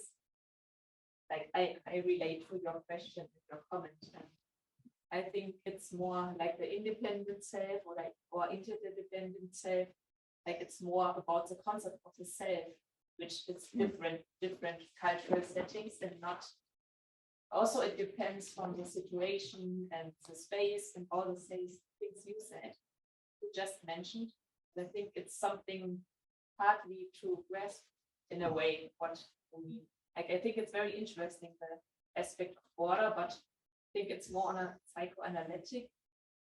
like I relate to your question, your comment. And I think it's more like the independent self or interdependent self. Like it's more about the concept of the self, which is different cultural settings and not. Also, it depends on the situation and the space and all the things you said, you just mentioned. I think it's something partly to grasp in a way what we mean. Like, I think it's very interesting, the aspect of border, but I think it's more on a psychoanalytic.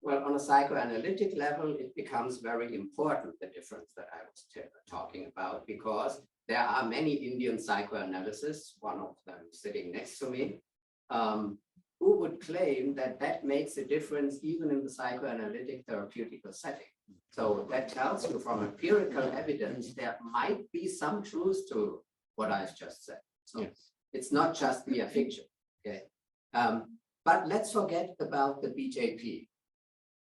Well, on a psychoanalytic level, it becomes very important, the difference that I was talking about, because there are many Indian psychoanalysts, one of them sitting next to me, who would claim that that makes a difference even in the psychoanalytic therapeutical setting. So that tells you from empirical evidence, there might be some truth to what I've just said. So yes. It's not just mere fiction, okay? But let's forget about the BJP,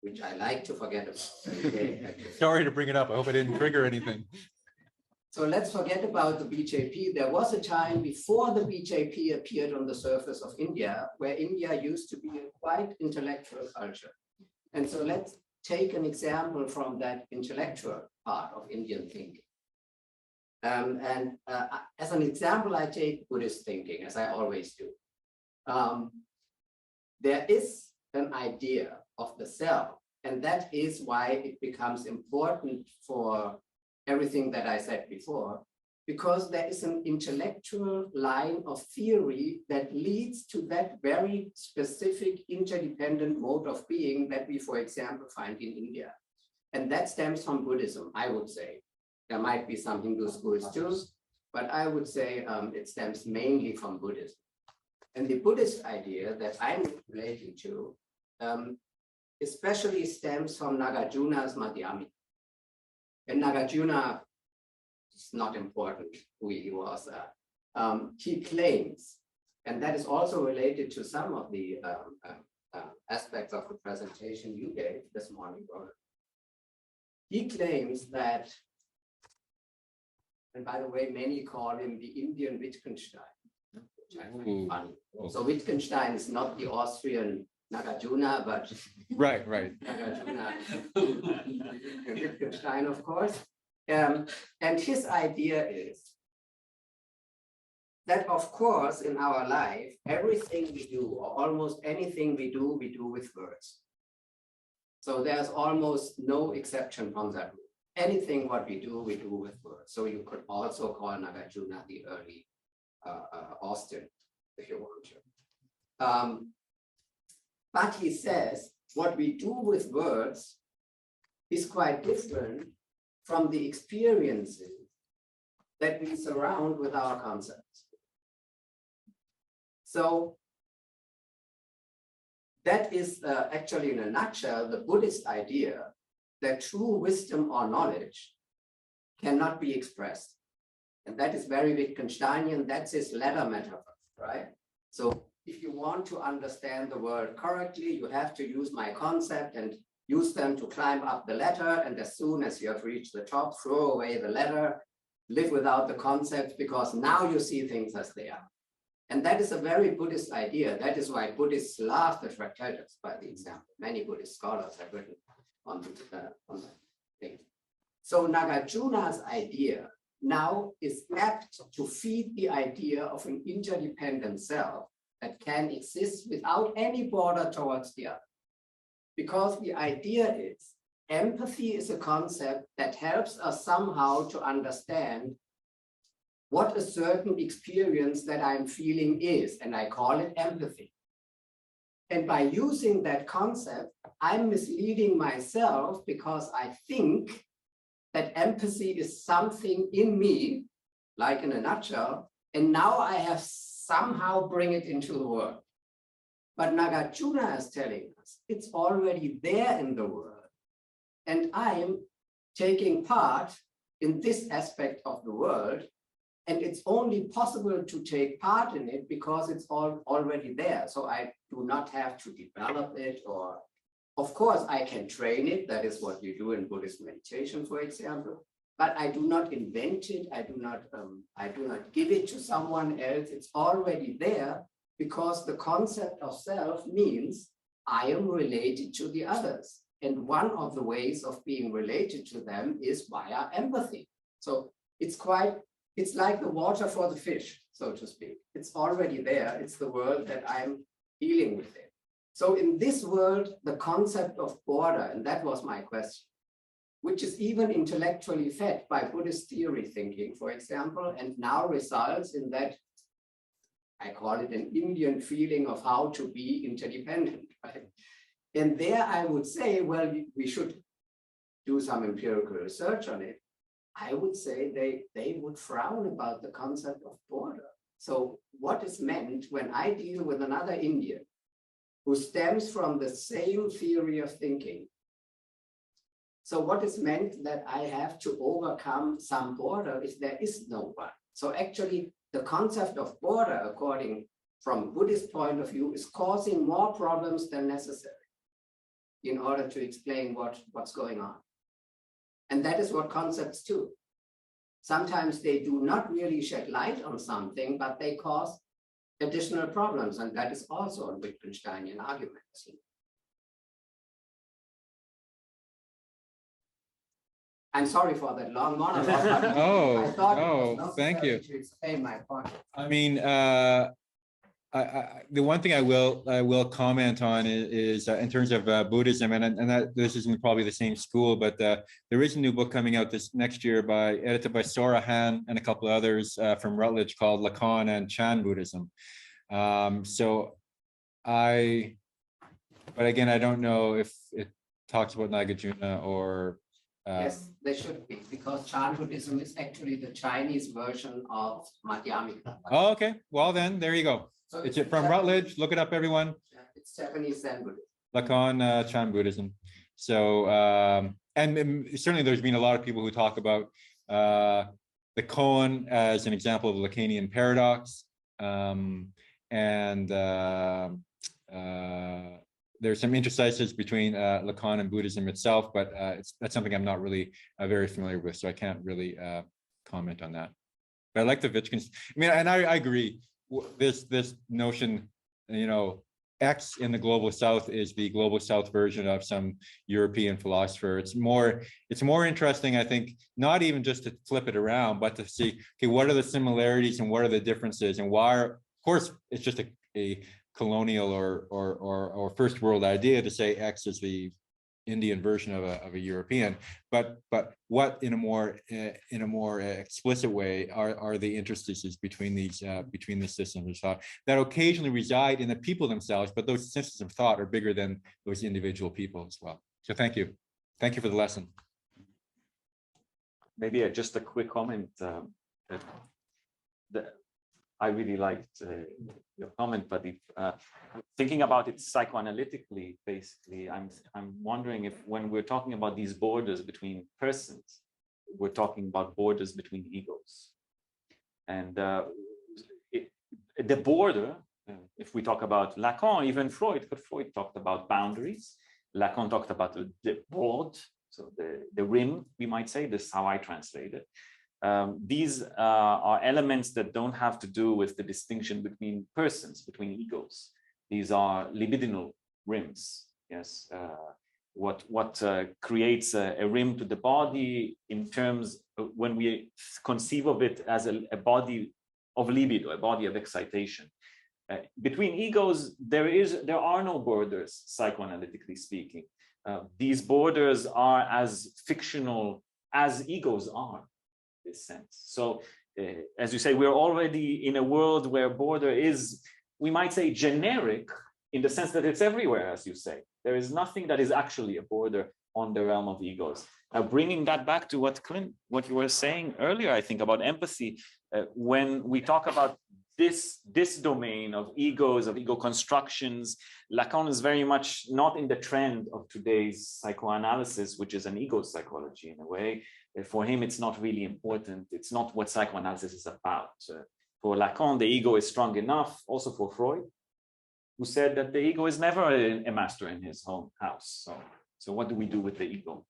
which I like to forget about. Okay? Sorry to bring it up. I hope I didn't trigger anything. So let's forget about the BJP. There was a time before the BJP appeared on the surface of India, where India used to be a quite intellectual culture. And so let's take an example from that intellectual part of Indian thinking. As an example, I take Buddhist thinking, as I always do. There is an idea of the self, and that is why it becomes important for everything that I said before, because there is an intellectual line of theory that leads to that very specific interdependent mode of being that we, for example, find in India. And that stems from Buddhism, I would say. There might be some Hindu schools too, but I would say it stems mainly from Buddhism. And the Buddhist idea that I'm relating to especially stems from Nagarjuna's Madhyamika. And Nagarjuna, it's not important who he was, he claims, and that is also related to some of the aspects of the presentation you gave this morning, Robert. He claims that, and by the way, many call him the Indian Wittgenstein, which I find funny. So Wittgenstein is not the Austrian Nagarjuna, but right. Nagarjuna, Wittgenstein, of course. And his idea is that, of course, in our life, everything we do, or almost anything we do with words. So there's almost no exception from that rule. Anything what we do with words. So you could also call Nagarjuna the early Austin, if you want to. But he says what we do with words is quite different from the experiences that we surround with our concepts. So that is actually, in a nutshell, the Buddhist idea that true wisdom or knowledge cannot be expressed. And that is very Wittgensteinian. That's his ladder metaphor, right? So if you want to understand the world correctly, you have to use my concept and use them to climb up the ladder. And as soon as you have reached the top, throw away the ladder, live without the concept, because now you see things as they are. And that is a very Buddhist idea. That is why Buddhists love the Tractatus, by the example. Many Buddhist scholars have written on that thing. So Nagarjuna's idea now is apt to feed the idea of an interdependent self that can exist without any border towards the other. Because the idea is, empathy is a concept that helps us somehow to understand what a certain experience that I'm feeling is, and I call it empathy. And by using that concept, I'm misleading myself because I think that empathy is something in me, like in a nutshell, and now I have somehow bring it into the world. But Nagarjuna is telling us it's already there in the world, and I'm taking part in this aspect of the world, and it's only possible to take part in it because it's already there. So I do not have to develop it, or of course I can train it. That is what you do in Buddhist meditation, for example. But I do not invent it. I do not give it to someone else. It's already there because the concept of self means I am related to the others. And one of the ways of being related to them is via empathy. So it's like the water for the fish, so to speak. It's already there. It's the world that I'm dealing with it. So in this world, the concept of border, and that was my question, which is even intellectually fed by Buddhist theory thinking, for example, and now results in that, I call it an Indian feeling of how to be interdependent. Right? And there I would say, well, we should do some empirical research on it. I would say they would frown about the concept of border. So what is meant when I deal with another Indian who stems from the same theory of thinking? So what is meant that I have to overcome some border if there is no one? So actually the concept of border, according from Buddhist point of view, is causing more problems than necessary in order to explain what's going on. And that is what concepts do. Sometimes they do not really shed light on something, but they cause additional problems. And that is also a Wittgensteinian argument. I'm sorry for that long monologue. Oh, no, thank you. To explain my point. I mean, the one thing I will comment on is in terms of Buddhism, and that this isn't probably the same school, but there is a new book coming out this next year edited by Sora Han and a couple of others from Rutledge called Lacan and Chan Buddhism. But again, I don't know if it talks about Nagarjuna or. Yes, they should be, because Chan Buddhism is actually the Chinese version of Madhyamika. Oh, okay. Well, then there you go. So it's from Rutledge. Look it up, everyone. It's Japanese Zen Buddhism. Lacan, Chan Buddhism. So, and certainly there's been a lot of people who talk about the koan as an example of the Lacanian paradox. There's some interstices between Lacan and Buddhism itself, but that's something I'm not really very familiar with, so I can't really comment on that. But I like the Wittgenstein. I mean, and I agree. This notion, X in the global South is the global South version of some European philosopher. It's more interesting, I think, not even just to flip it around, but to see, okay, what are the similarities and what are the differences, and why of course, it's just a colonial or first world idea to say X is the Indian version of a European, but what in a more explicit way are the interstices between these systems of thought that occasionally reside in the people themselves, but those systems of thought are bigger than those individual people as well. So thank you for the lesson. Maybe just a quick comment. I really liked your comment, but if thinking about it psychoanalytically, basically, I'm wondering if when we're talking about these borders between persons, we're talking about borders between egos. And the border, if we talk about Lacan, even Freud, but Freud talked about boundaries. Lacan talked about the board, so the rim, we might say. This is how I translate it. These are elements that don't have to do with the distinction between persons, between egos. These are libidinal rims. Yes, what creates a rim to the body in terms of when we conceive of it as a body of libido, a body of excitation. Between egos, there are no borders, psychoanalytically speaking. These borders are as fictional as egos are. Sense. So as you say, we're already in a world where border is, we might say, generic in the sense that it's everywhere, as you say. There is nothing that is actually a border on the realm of egos. Now, bringing that back to what you were saying earlier, I think, about empathy, when we talk about this domain of egos, of ego constructions, Lacan is very much not in the trend of today's psychoanalysis, which is an ego psychology in a way. For him, it's not really important. It's not what psychoanalysis is about. For Lacan, the ego is strong enough, also for Freud, who said that the ego is never a master in his home house. So what do we do with the ego?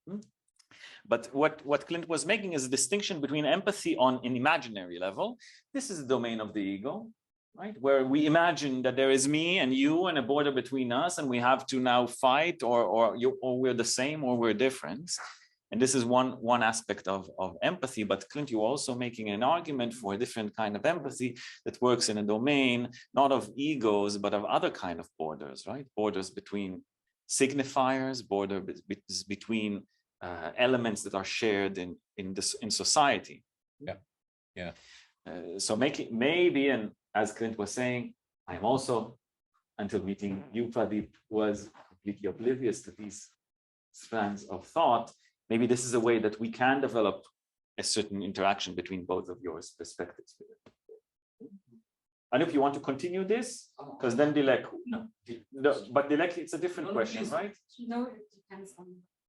But what Clint was making is a distinction between empathy on an imaginary level. This is the domain of the ego, right? Where we imagine that there is me and you and a border between us, and we have to now fight, or we're the same or we're different. And this is one aspect of empathy. But Clint, you're also making an argument for a different kind of empathy that works in a domain, not of egos, but of other kind of borders, right? Borders between signifiers, borders between elements that are shared in society. Yeah. So maybe, and as Clint was saying, I'm also, until meeting you, Pradeep, was completely oblivious to these strands of thought. Maybe this is a way that we can develop a certain interaction between both of your perspectives. And if you want to continue this, because then Dilek, but Dilek, it's a different question, right? No, it depends on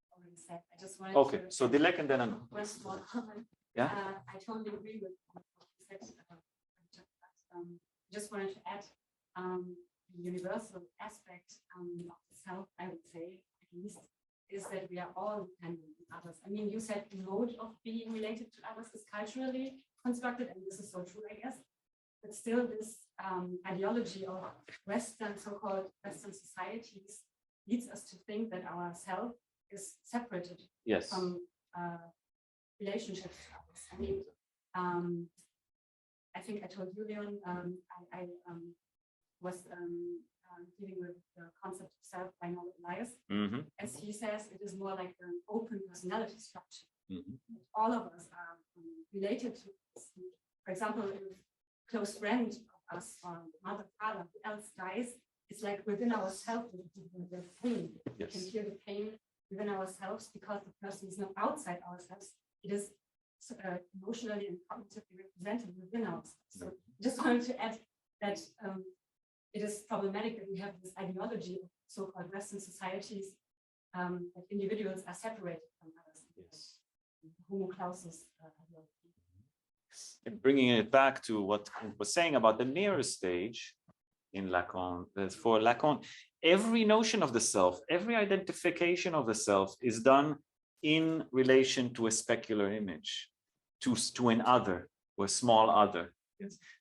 what you said. I just wanted okay, so Dilek and then one small comment. Yeah. I totally agree with what you said. Just wanted to add the universal aspect of the self, I would say, at least, is that we are all dependent on others. I mean, you said the mode of being related to others is culturally constructed, and this is so true, I guess. But still, this ideology of Western, so-called Western societies leads us to think that our self is separated from relationships to others. I mean, I think I told Julian, I was dealing with the concept of self by Norbert Elias. As he says, it is more like an open personality structure. All of us are related to this. For example, if a close friend of us, or mother, father, who else dies, it's like within ourselves, the pain. We can feel the pain within ourselves because the person is not outside ourselves. It is emotionally and cognitively represented within ourselves. So just wanted to add that it is problematic that we have this ideology of so-called Western societies that individuals are separated from others. Homo clausus ideology. And bringing it back to what Clint was saying about the nearer stage in Lacan, for Lacan, every notion of the self, every identification of the self is done in relation to a specular image, to an other, or a small other.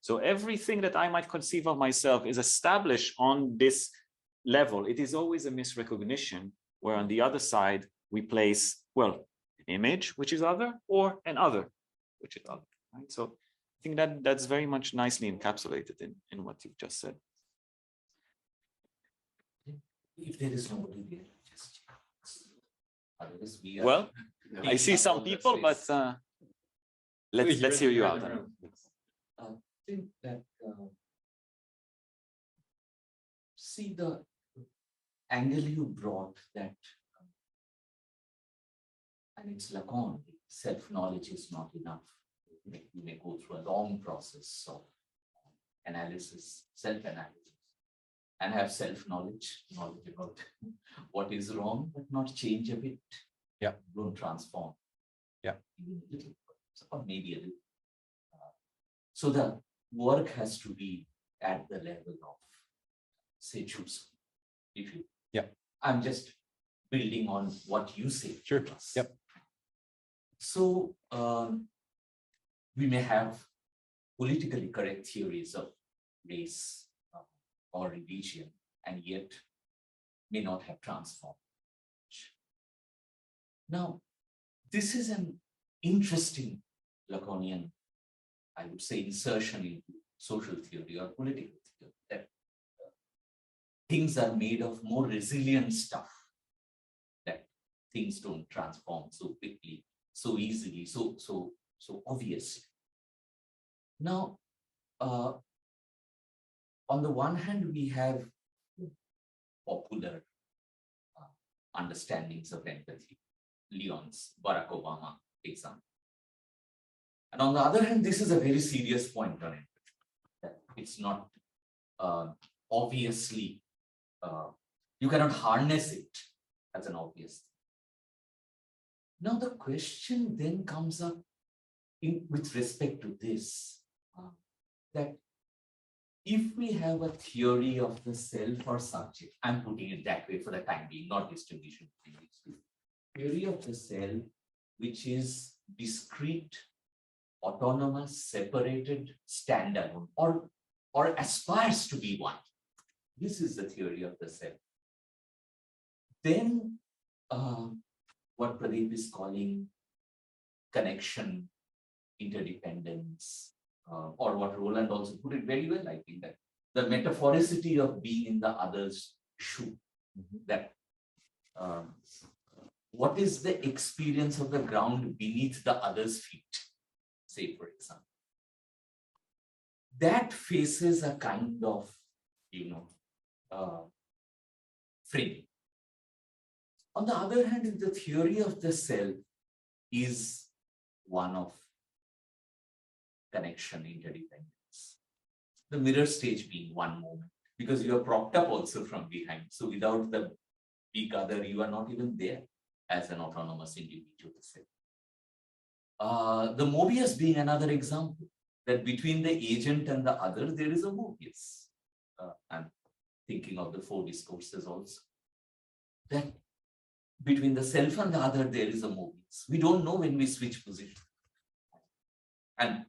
So everything that I might conceive of myself is established on this level. It is always a misrecognition, where on the other side we place, well, an image, which is other, or an other, which is other. Right? So I think that's very much nicely encapsulated in what you've just said. If there is nobody there, because we are. Well, No. I see some people, but let's hear you out. I think that see the angle you brought that, and it's Lacan, self-knowledge is not enough. You may go through a long process of analysis, self-analysis, and have self-knowledge, knowledge about what is wrong, but not change a bit. Yeah. Don't transform. Yeah. Even a little, or maybe a little. So the work has to be at the level of, say, choose. If you, yeah, I'm just building on what you say. Sure. Yep. So we may have politically correct theories of race or religion, and yet may not have transformed. Now, this is an interesting Lacanian, I would say, insertion into social theory or political theory, that things are made of more resilient stuff, that things don't transform so quickly, so easily, so obviously. Now, on the one hand, we have popular understandings of empathy, Leon's Barack Obama example. And on the other hand, this is a very serious point on empathy, that it's not obviously, you cannot harness it as an obvious thing. Now the question then comes up with respect to this, that if we have a theory of the self or subject, I'm putting it that way for the time being, not distinguishing between these two. Theory of the self, which is discrete, autonomous, separated, standalone, or aspires to be one. This is the theory of the self. Then what Pradeep is calling connection, interdependence, or what Roland also put it very well, I think, that the metaphoricity of being in the other's shoe, that what is the experience of the ground beneath the other's feet, say, for example. That faces a kind of, framing. On the other hand, the theory of the self is one of connection, interdependence. The mirror stage being one moment, because you are propped up also from behind. So without the big other, you are not even there as an autonomous individual. The Mobius being another example, that between the agent and the other, there is a Mobius. I'm thinking of the four discourses also. That between the self and the other, there is a Mobius. We don't know when we switch position. And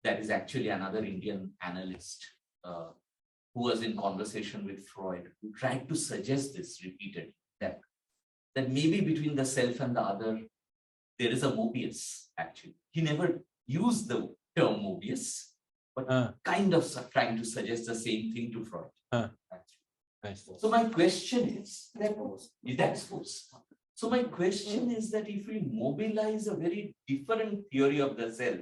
that is actually another Indian analyst who was in conversation with Freud, who tried to suggest this repeatedly, that maybe between the self and the other, there is a Mobius, actually. He never used the term Mobius, but kind of trying to suggest the same thing to Freud. Nice. So my question is, that's force. So my question is that if we mobilize a very different theory of the self,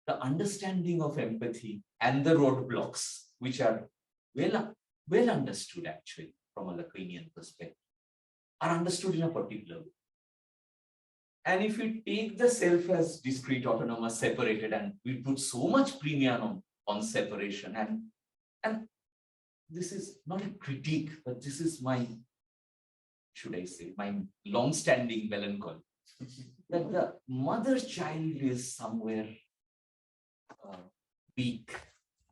the understanding of empathy and the roadblocks, which are well understood actually from a Lacanian perspective, are understood in a particular way. And if we take the self as discrete, autonomous, separated, and we put so much premium on separation, and this is not a critique, but this is my, should I say, my long-standing melancholy, that the mother-child is somewhere weak,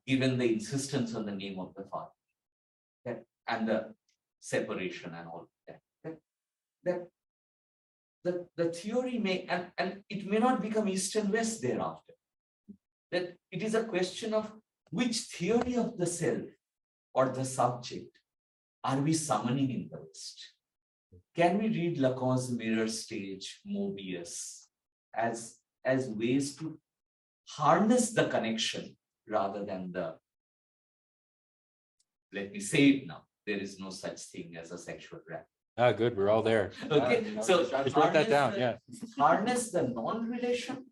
given the insistence on the name of the father, and the separation and all that. The theory may, and it may not become East and West thereafter. That it is a question of which theory of the self or the subject are we summoning in the West? Can we read Lacan's mirror stage, Mobius, as ways to harness the connection rather than the, let me say it now, there is no such thing as a sexual rapture. Ah, good. We're all there. Okay, so just write that down. Yeah. Harness the non-relation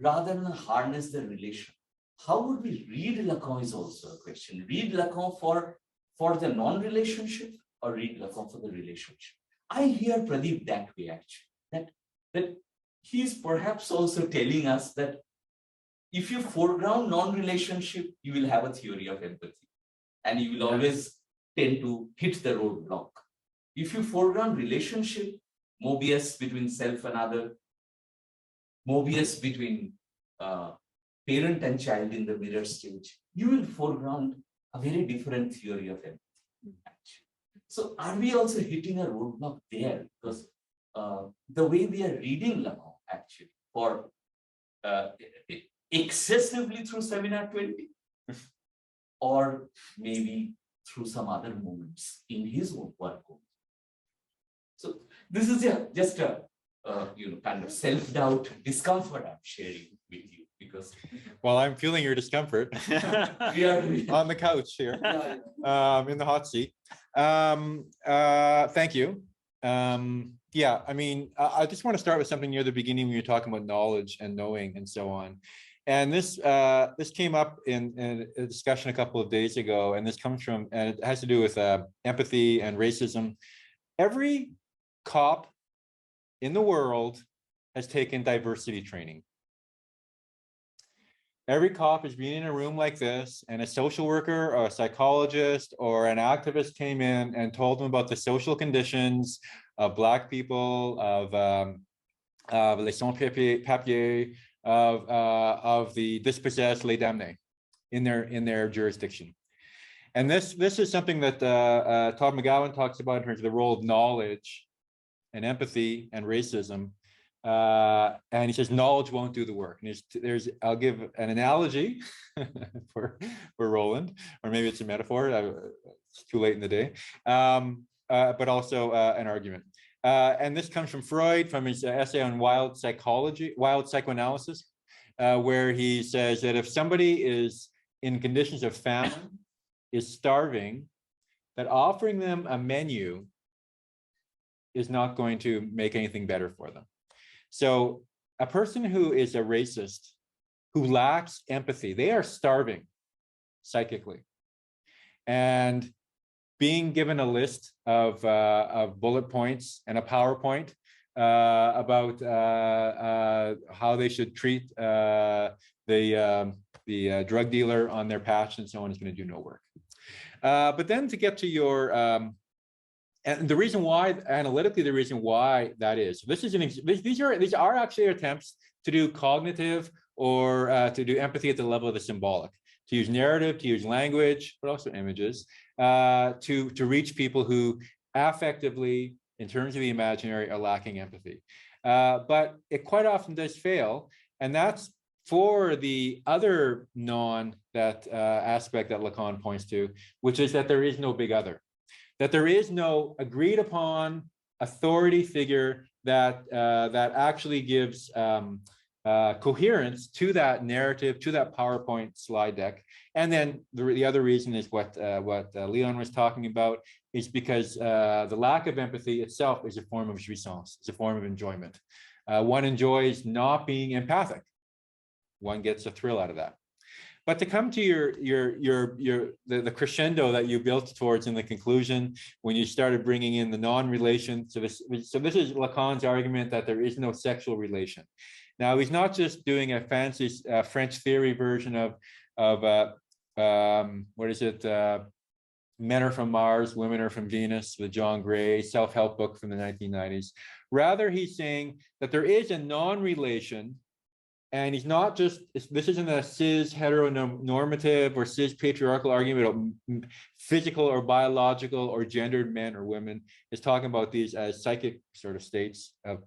rather than harness the relation. How would we read Lacan is also a question. Read Lacan for the non-relationship or read Lacan for the relationship. I hear Pradeep that way actually, that he's perhaps also telling us that if you foreground non-relationship, you will have a theory of empathy and you will always tend to hit the roadblock. If you foreground relationship, Mobius between self and other, Mobius between parent and child in the mirror stage, you will foreground a very different theory of empathy. So are we also hitting a roadblock there? Because the way we are reading Lacan actually for excessively through seminar 20 or maybe through some other moments in his own work. So this is just a kind of self-doubt discomfort I'm sharing with you because well, I'm feeling your discomfort we are on the couch here in the hot seat. Thank you. Yeah, I mean, I just want to start with something near the beginning when you're talking about knowledge and knowing and so on. And this came up in a discussion a couple of days ago, and this comes from, and it has to do with empathy and racism. Every cop in the world has taken diversity training. Every cop has been in a room like this, and a social worker or a psychologist or an activist came in and told them about the social conditions of Black people, of les sans-papiers, of the dispossessed, les damnés in their jurisdiction. And this is something that Todd McGowan talks about in terms of the role of knowledge and empathy and racism. And he says knowledge won't do the work. And I'll give an analogy for Roland, or maybe it's a metaphor. It's too late in the day, but also an argument. And this comes from Freud, from his essay on wild psychoanalysis, where he says that if somebody is in conditions of famine, is starving, that offering them a menu is not going to make anything better for them. So a person who is a racist, who lacks empathy, they are starving psychically. And being given a list of bullet points and a PowerPoint about how they should treat the drug dealer on their patch and so on is going to do no work. But then to get to your and the reason why, analytically, the reason why that is, these are actually attempts to do cognitive or to do empathy at the level of the symbolic, to use narrative, to use language, but also images, to reach people who affectively, in terms of the imaginary, are lacking empathy. But it quite often does fail, and that's for the other aspect that Lacan points to, which is that there is no big other. That there is no agreed upon authority figure that actually gives coherence to that narrative, to that PowerPoint slide deck. And then the other reason is what Leon was talking about, is because the lack of empathy itself is a form of jouissance, it's a form of enjoyment. One enjoys not being empathic. One gets a thrill out of that. But to come to the crescendo that you built towards in the conclusion, when you started bringing in the non-relation, so this is Lacan's argument that there is no sexual relation. Now, he's not just doing a fancy French theory version of what is it? Men are from Mars, women are from Venus, the John Gray self-help book from the 1990s. Rather, he's saying that there is a non-relation. And he's not just, this isn't a cis heteronormative or cis patriarchal argument about physical or biological or gendered men or women. He's talking about these as psychic sort of states of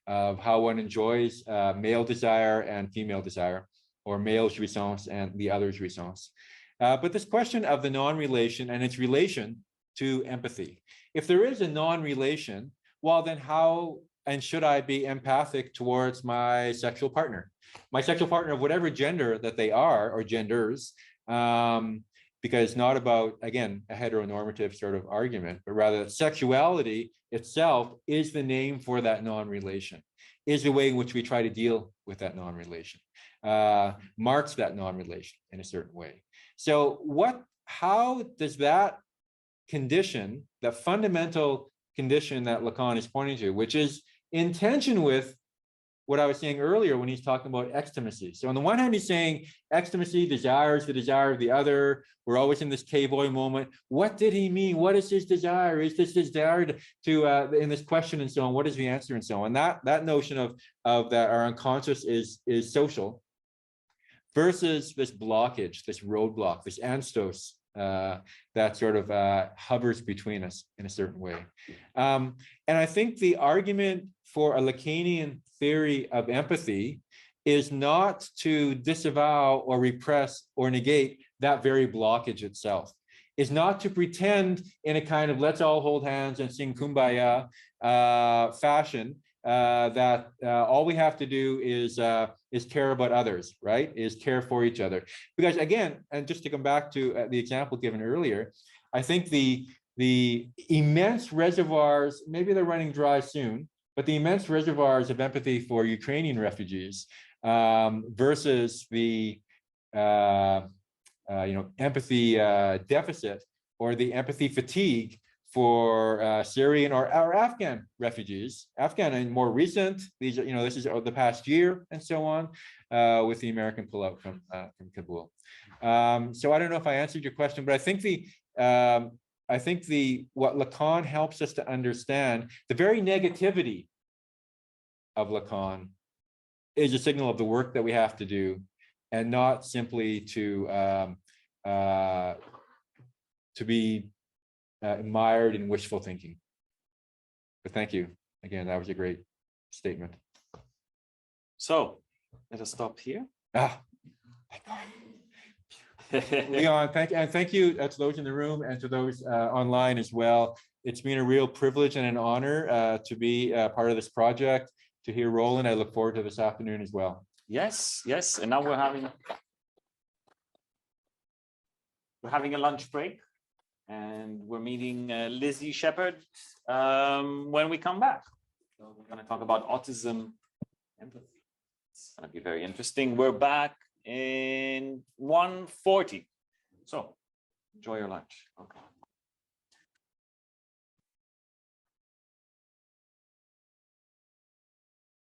how one enjoys male desire and female desire, or male jouissance and the other jouissance. But this question of the non-relation and its relation to empathy. If there is a non-relation, well, then how and should I be empathic towards my sexual partner? My sexual partner of whatever gender that they are, or genders, because it's not about, again, a heteronormative sort of argument, but rather sexuality itself is the name for that non-relation, is the way in which we try to deal with that non-relation, marks that non-relation in a certain way. So how does that condition, that fundamental condition that Lacan is pointing to, which is in tension with what I was saying earlier when he's talking about extimacy. So on the one hand, he's saying extimacy, desire is the desire of the other. We're always in this K-boy moment. What did he mean? What is his desire? Is this desire to in this question and so on? What is the answer and so on? That notion of that our unconscious is social versus this blockage, this roadblock, this anstos that sort of hovers between us in a certain way. And I think the argument for a Lacanian theory of empathy is not to disavow or repress or negate that very blockage itself. Is not to pretend in a kind of let's all hold hands and sing Kumbaya fashion that all we have to do is care about others, right? Is care for each other. Because again, and just to come back to the example given earlier, I think the immense reservoirs, maybe they're running dry soon, but the immense reservoirs of empathy for Ukrainian refugees versus the empathy deficit or the empathy fatigue for Syrian or Afghan refugees, Afghan and more recent. These are, this is the past year and so on, with the American pullout from Kabul. So I don't know if I answered your question, but I think what Lacan helps us to understand, the very negativity of Lacan is a signal of the work that we have to do, and not simply to be mired in wishful thinking. But thank you again. That was a great statement. So let us stop here. Leon, thank you to those in the room and to those online as well. It's been a real privilege and an honor to be part of this project, to hear Roland. I look forward to this afternoon as well. Yes. And now we're having a lunch break, and we're meeting Lizzie Shepherd when we come back. So we're going to talk about autism, empathy. It's going to be very interesting. We're back in 1:40. So enjoy your lunch. Okay.